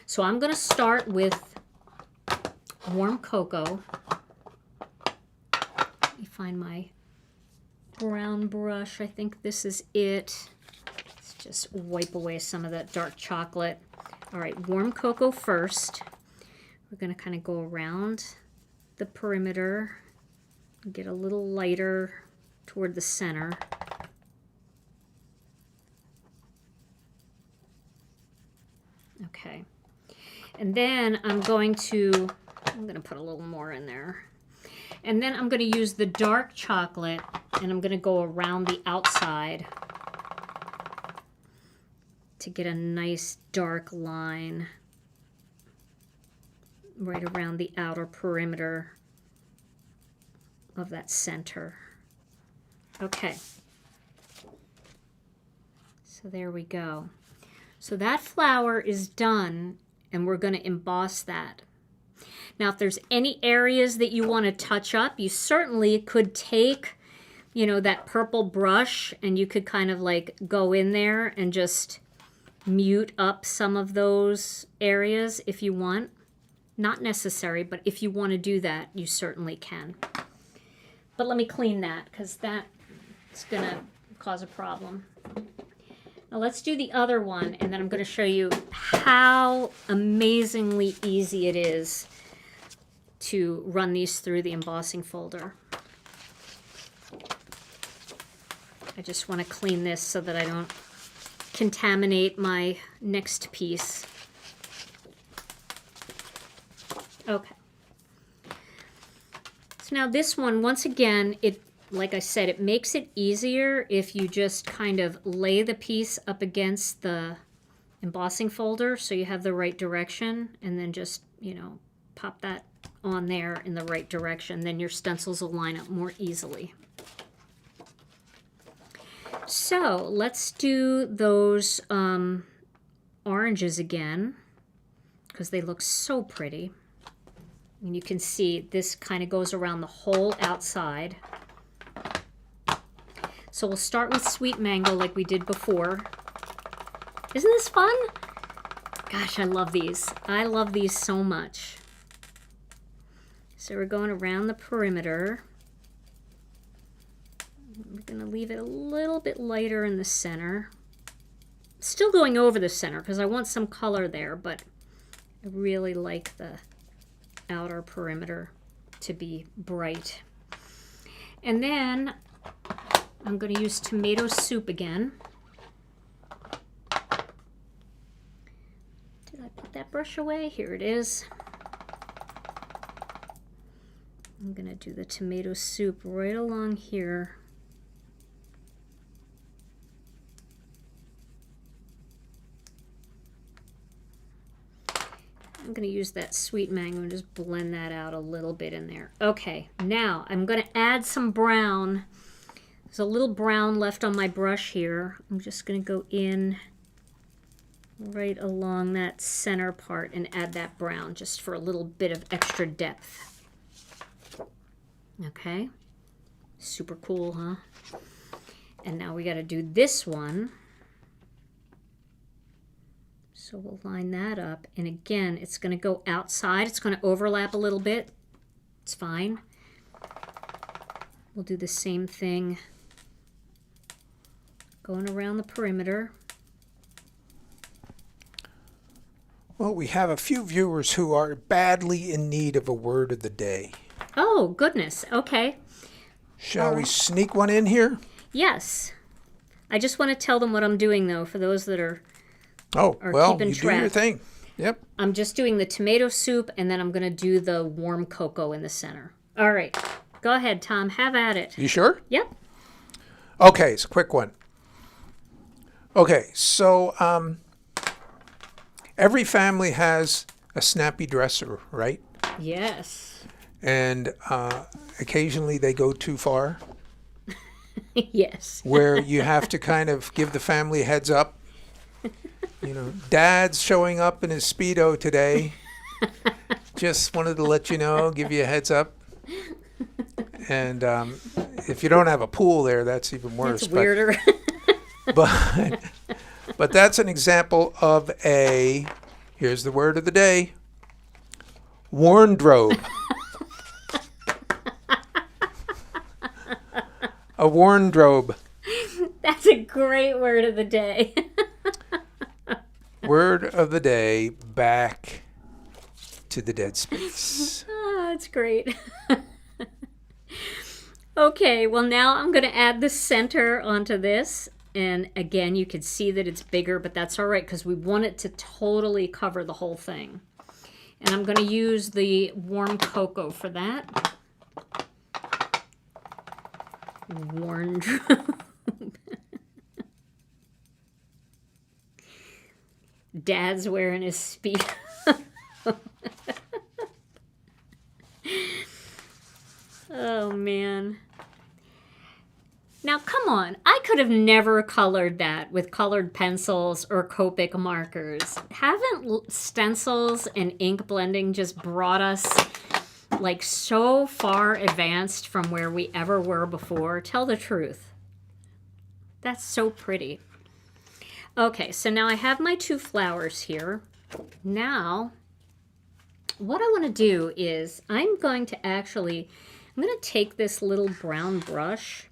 So I'm going to start with warm cocoa. Let me find my brown brush. I think this is it. Let's just wipe away some of that dark chocolate. All right, warm cocoa first. We're going to kind of go around the perimeter, get a little lighter toward the center. Okay. And then I'm going to put a little more in there. And then I'm going to use the dark chocolate, and I'm going to go around the outside to get a nice dark line right around the outer perimeter of that center. Okay. So there we go. So that flower is done, and we're going to emboss that. Now, if there's any areas that you want to touch up, you certainly could take, you know, that purple brush, and you could kind of like go in there and just mute up some of those areas if you want. Not necessary, but if you want to do that, you certainly can. But let me clean that, because that is going to cause a problem. Now let's do the other one, and then I'm going to show you how amazingly easy it is to run these through the embossing folder. I just want to clean this so that I don't contaminate my next piece. Okay. So now this one, once again, like I said, it makes it easier if you just kind of lay the piece up against the embossing folder so you have the right direction, and then just, you know, pop that on there in the right direction. Then your stencils will line up more easily. So let's do those oranges again, because they look so pretty. And you can see this kind of goes around the whole outside. So we'll start with sweet mango like we did before. Isn't this fun? Gosh, I love these. I love these so much. So we're going around the perimeter. We're going to leave it a little bit lighter in the center. Still going over the center because I want some color there, but I really like the outer perimeter to be bright. And then I'm going to use tomato soup again. Did I put that brush away? Here it is. I'm going to do the tomato soup right along here. I'm going to use that sweet mango and just blend that out a little bit in there. Okay, now I'm going to add some brown. There's a little brown left on my brush here. I'm just going to go in right along that center part and add that brown just for a little bit of extra depth. Okay, super cool, huh? And now we got to do this one. So we'll line that up, and again, it's going to go outside. It's going to overlap a little bit. It's fine. We'll do the same thing going around the perimeter. Well, we have a few viewers who are badly in need of a word of the day. Oh, goodness. Okay. Shall we sneak one in here? Yes. I just want to tell them what I'm doing, though, for those that are well, keeping you track. do your thing. Yep. I'm just doing the tomato soup, and then I'm going to do the warm cocoa in the center. All right. Go ahead, Tom. Have at it. You sure? Yep. Okay, it's a quick one. Okay, so every family has a snappy dresser, right? Yes. And occasionally they go too far. Yes. Where you have to kind of give the family a heads up. You know, Dad's showing up in his Speedo today. Just wanted to let you know, give you a heads up. And if you don't have a pool there, that's even worse. It's weirder. But that's an example of here's the word of the day, wardrobe. A wardrobe. That's a great word of the day. Word of the day, back to the dead space. Oh, that's great. Okay, well now I'm going to add the center onto this. And again, you could see that it's bigger, but that's all right because we want it to totally cover the whole thing. And I'm going to use the warm cocoa for that. Wardrobe. Dad's wearing his Speedo. Oh, man. Now, come on. I could have never colored that with colored pencils or Copic markers. Haven't stencils and ink blending just brought us like so far advanced from where we ever were before? Tell the truth. That's so pretty. Okay, so now I have my 2 flowers here. Now, what I want to do is I'm going to take this little brown brush.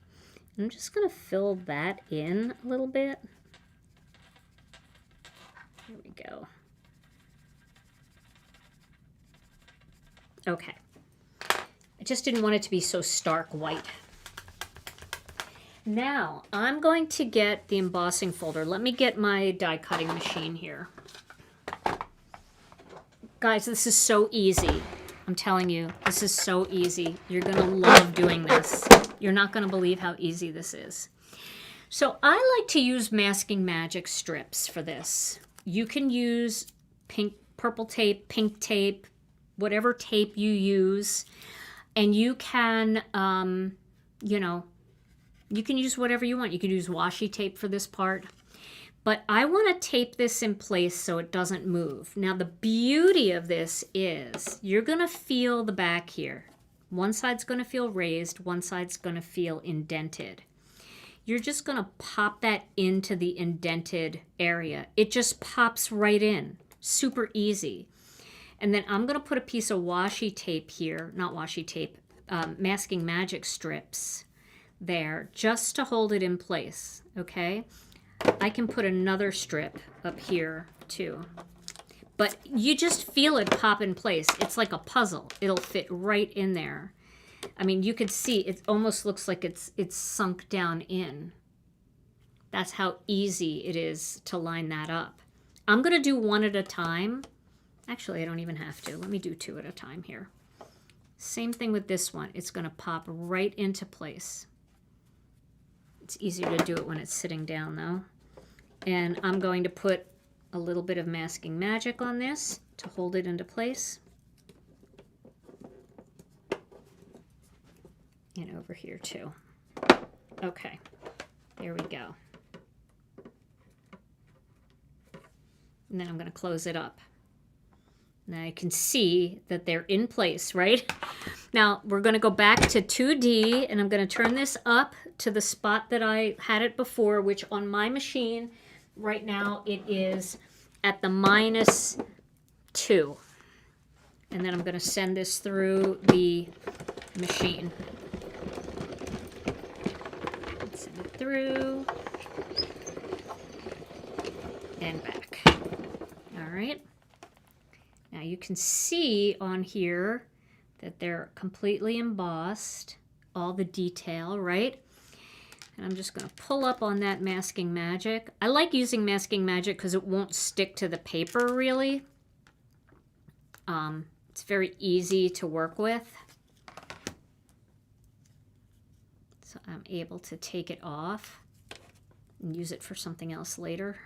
I'm just going to fill that in a little bit. There we go. Okay. I just didn't want it to be so stark white. Now, I'm going to get the embossing folder. Let me get my die cutting machine here. Guys, this is so easy. I'm telling you, this is so easy. You're going to love doing this. You're not going to believe how easy this is. So I like to use Masking Magic strips for this. You can use purple tape, pink tape, whatever tape you use. And you can, you know, you can use whatever you want. You can use washi tape for this part. But I want to tape this in place so it doesn't move. Now the beauty of this is you're going to feel the back here. One side's going to feel raised, one side's going to feel indented. You're just going to pop that into the indented area. It just pops right in. Super easy. And then I'm going to put a piece of washi tape here, not washi tape, Masking Magic strips there just to hold it in place, okay? I can put another strip up here too. But you just feel it pop in place. It's like a puzzle. It'll fit right in there. I mean, you could see it almost looks like it's sunk down in. That's how easy it is to line that up. I'm going to do one at a time. Actually, I don't even have to. Let me do 2 at a time here. Same thing with this one. It's going to pop right into place. It's easier to do it when it's sitting down though. And I'm going to put a little bit of Masking Magic on this to hold it into place. And over here too. Okay, there we go. And then I'm going to close it up. Now you can see that they're in place, right? Now we're going to go back to 2D and I'm going to turn this up to the spot that I had it before, which on my machine right now it is at the -2. And then I'm going to send this through the machine. Send it through and back. All right. Now you can see on here that they're completely embossed, all the detail, right? And I'm just going to pull up on that Masking Magic. I like using Masking Magic because it won't stick to the paper really. It's very easy to work with. So I'm able to take it off and use it for something else later.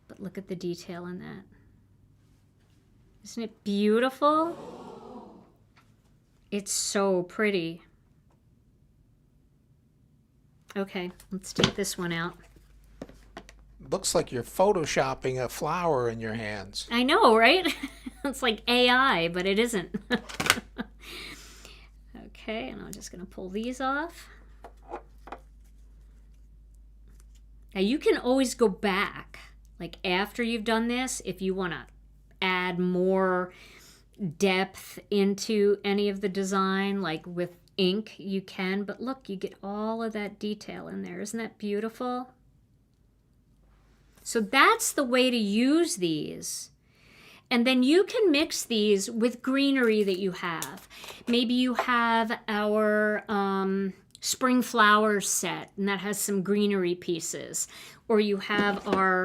But look at the detail in that. Isn't it beautiful? It's so pretty. Okay, let's take this one out. Looks like you're photoshopping a flower in your hands. I know, right? It's like AI, but it isn't. Okay, and I'm just going to pull these off. Now you can always go back, like after you've done this, if you want to add more depth into any of the design, like with ink, you can. But look, you get all of that detail in there. Isn't that beautiful? So that's the way to use these. And then you can mix these with greenery that you have. Maybe you have our spring flowers set, and that has some greenery pieces. Or you have our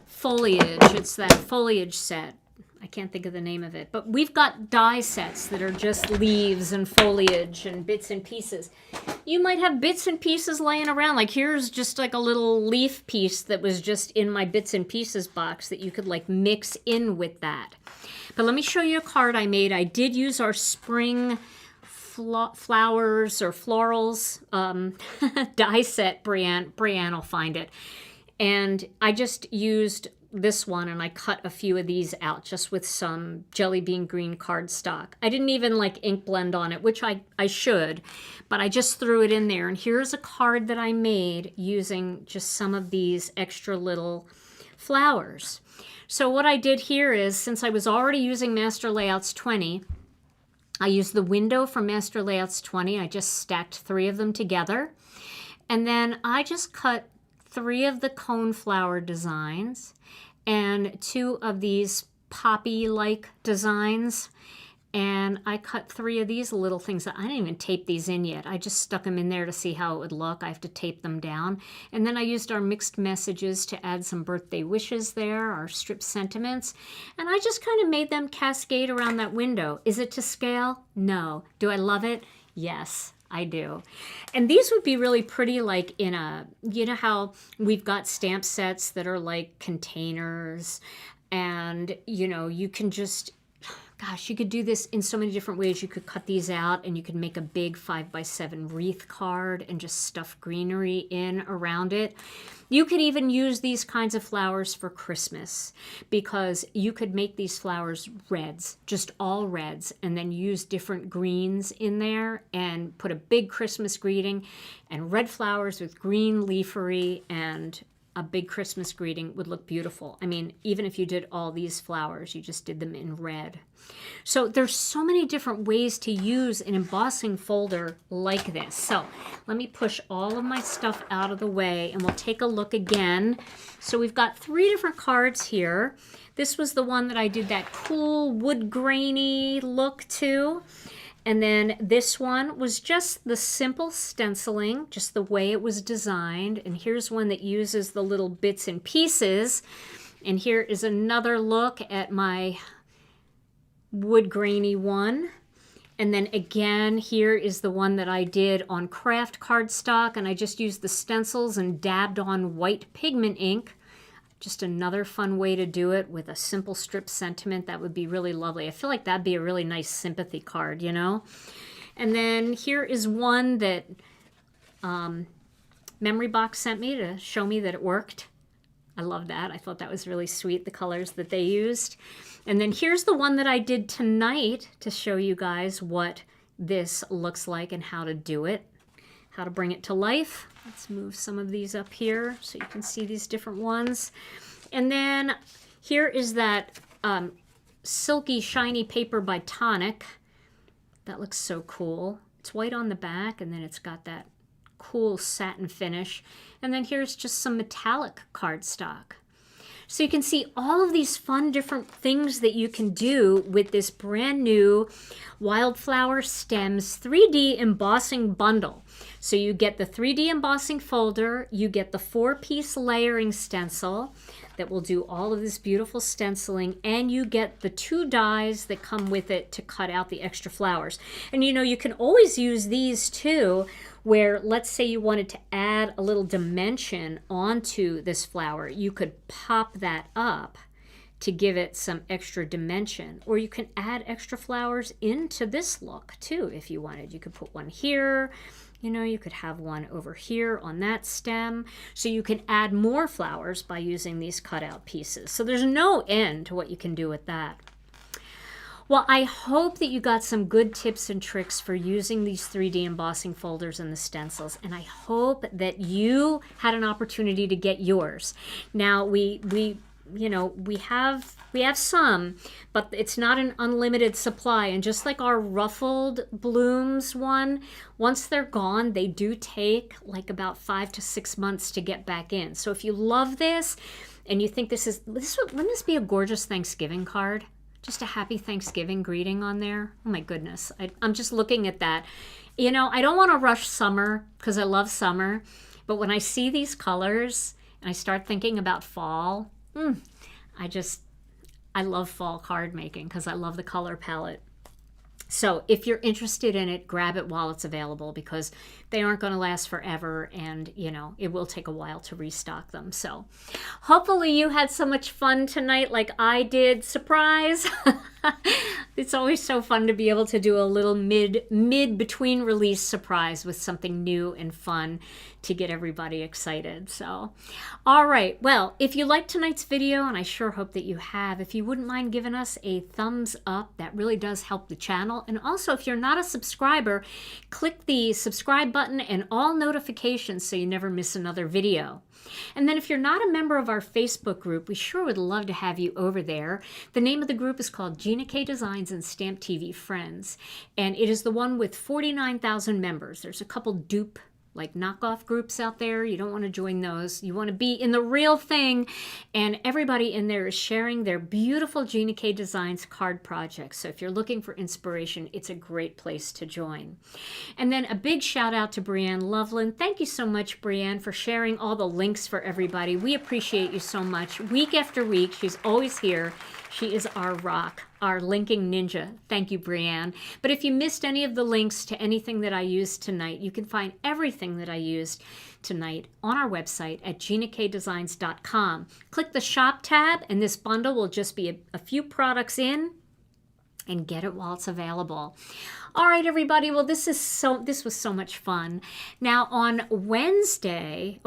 foliage. It's that foliage set. I can't think of the name of it. But we've got die sets that are just leaves and foliage and bits and pieces. You might have bits and pieces laying around. Like here's just like a little leaf piece that was just in my bits and pieces box that you could like mix in with that. But let me show you a card I made. I did use our spring flowers or florals die set. Brianne will find it. And I just used this one and I cut a few of these out just with some jelly bean green cardstock. I didn't even like ink blend on it, which I should, but I just threw it in there. And here's a card that I made using just some of these extra little flowers. So what I did here is, since I was already using Master Layouts 20, I used the window from Master Layouts 20. I just stacked 3 of them together. And then I just cut 3 of the cone flower designs and 2 of these poppy-like designs. And I cut 3 of these little things. I didn't even tape these in yet. I just stuck them in there to see how it would look. I have to tape them down. And then I used our mixed messages to add some birthday wishes there, our strip sentiments. And I just kind of made them cascade around that window. Is it to scale? No. Do I love it? Yes. I do. And these would be really pretty like in a, you know how we've got stamp sets that are like containers, and you know, you can just, gosh, you could do this in so many different ways. You could cut these out and you could make a big 5x7 wreath card and just stuff greenery in around it. You could even use these kinds of flowers for Christmas, because you could make these flowers reds, just all reds, and then use different greens in there and put a big Christmas greeting, and red flowers with green leafery and a big Christmas greeting would look beautiful. I mean, even if you did all these flowers, you just did them in red. So there's so many different ways to use an embossing folder like this. So let me push all of my stuff out of the way and we'll take a look again. So we've got 3 different cards here. This was the one that I did that cool wood grainy look to. And then this one was just the simple stenciling, just the way it was designed. And here's one that uses the little bits and pieces. And here is another look at my wood grainy one. And then again, here is the one that I did on craft cardstock. And I just used the stencils and dabbed on white pigment ink. Just another fun way to do it with a simple strip sentiment. That would be really lovely. I feel like that'd be a really nice sympathy card, you know? And then here is one that Memory Box sent me to show me that it worked. I love that. I thought that was really sweet, the colors that they used. And then here's the one that I did tonight to show you guys what this looks like and how to do it, how to bring it to life. Let's move some of these up here so you can see these different ones. And then here is that silky shiny paper by Tonic. That looks so cool. It's white on the back and then it's got that cool satin finish. And then here's just some metallic cardstock. So you can see all of these fun different things that you can do with this brand new Wildflower Stems 3D embossing bundle. So you get the 3D embossing folder, you get the 4-piece layering stencil that will do all of this beautiful stenciling, and you get the 2 dies that come with it to cut out the extra flowers. And you know, you can always use these too, where let's say you wanted to add a little dimension onto this flower. You could pop that up to give it some extra dimension, or you can add extra flowers into this look too if you wanted. You could put one here, you know, you could have one over here on that stem, so you can add more flowers by using these cutout pieces. So there's no end to what you can do with that. Well, I hope that you got some good tips and tricks for using these 3D embossing folders and the stencils, and I hope that you had an opportunity to get yours. Now, we have some, but it's not an unlimited supply. And just like our ruffled blooms one, once they're gone, they do take like about 5 to 6 months to get back in. So if you love this, and you think wouldn't this be a gorgeous Thanksgiving card? Just a happy Thanksgiving greeting on there. Oh my goodness. I'm just looking at that. You know, I don't want to rush summer because I love summer, but when I see these colors and I start thinking about fall, I love fall card making because I love the color palette. So if you're interested in it, grab it while it's available because they aren't going to last forever and, you know, it will take a while to restock them. So hopefully you had so much fun tonight like I did. Surprise! It's always so fun to be able to do a little between release surprise with something new and fun to get everybody excited. So, all right. Well, if you liked tonight's video, and I sure hope that you have, if you wouldn't mind giving us a thumbs up, that really does help the channel. And also, if you're not a subscriber, click the subscribe button and all notifications so you never miss another video. And then if you're not a member of our Facebook group, we sure would love to have you over there. The name of the group is called Gina K Designs and Stamp TV Friends. And it is the one with 49,000 members. There's a couple dupe knockoff groups out there. You don't want to join those. You want to be in the real thing. And everybody in there is sharing their beautiful Gina K Designs card projects. So if you're looking for inspiration, it's a great place to join. And then a big shout out to Brianne Loveland. Thank you so much, Brianne, for sharing all the links for everybody. We appreciate you so much. Week after week, she's always here. She is our rock, our linking ninja. Thank you, Brianne. But if you missed any of the links to anything that I used tonight, you can find everything that I used tonight on our website at ginakdesigns.com. Click the shop tab, and this bundle will just be a few products in, and get it while it's available. All right, everybody. Well, this was so much fun. Now, on Thursday,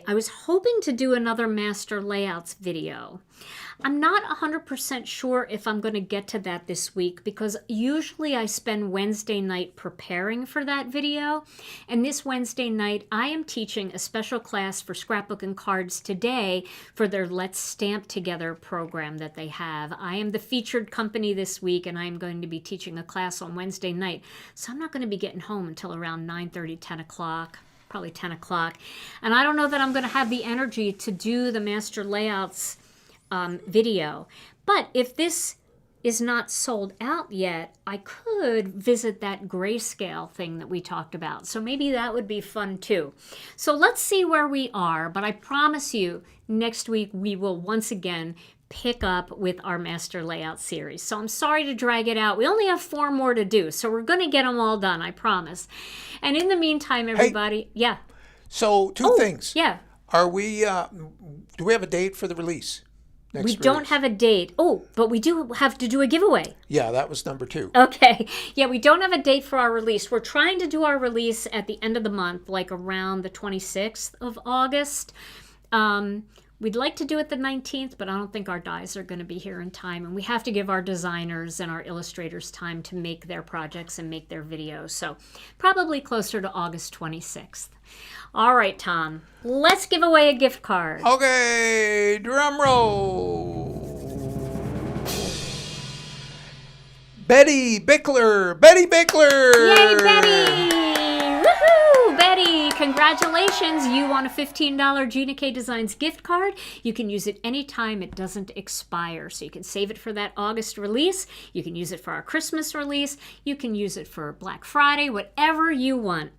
I was hoping to do another master layouts video. I'm not 100% sure if I'm going to get to that this week because usually I spend Wednesday night preparing for that video. And this Wednesday night, I am teaching a special class for Scrapbook and Cards Today for their Let's Stamp Together program that they have. I am the featured company this week, and I'm going to be teaching a class on Wednesday night. So I'm not going to be getting home until around 9:30, 10 o'clock. Probably 10 o'clock. And I don't know that I'm going to have the energy to do the master layouts video. But if this is not sold out yet, I could visit that grayscale thing that we talked about. So maybe that would be fun too. So let's see where we are. But I promise you, next week we will once again pick up with our master layout series. So I'm sorry to drag it out. We only have 4 more to do. So we're going to get them all done, I promise. And in the meantime, everybody, yeah. So two things. Yeah. Are we, do we have a date for the release? We don't have a date. Oh, but we do have to do a giveaway. Yeah, that was number 2. Okay. Yeah, we don't have a date for our release. We're trying to do our release at the end of the month, like around the 26th of August. We'd like to do it the 19th, but I don't think our dies are going to be here in time. And we have to give our designers and our illustrators time to make their projects and make their videos. So probably closer to August 26th. All right, Tom, let's give away a gift card. Okay, drum roll. Betty Bichler. Betty Bichler. Yay, Betty. Woohoo, Betty. Congratulations. You won a $15 Gina K Designs gift card. You can use it anytime. It doesn't expire. So you can save it for that August release. You can use it for our Christmas release. You can use it for Black Friday, whatever you want.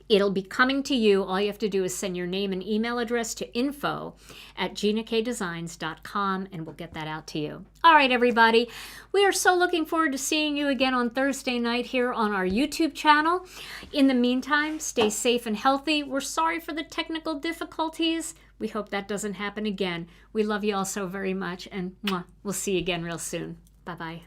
It'll be coming to you. All you have to do is send your name and email address to info@ginakdesigns.com and we'll get that out to you. All right, everybody. We are so looking forward to seeing you again on Thursday night here on our YouTube channel. In the meantime, stay safe and healthy. We're sorry for the technical difficulties. We hope that doesn't happen again. We love you all so very much, and we'll see you again real soon. Bye-bye.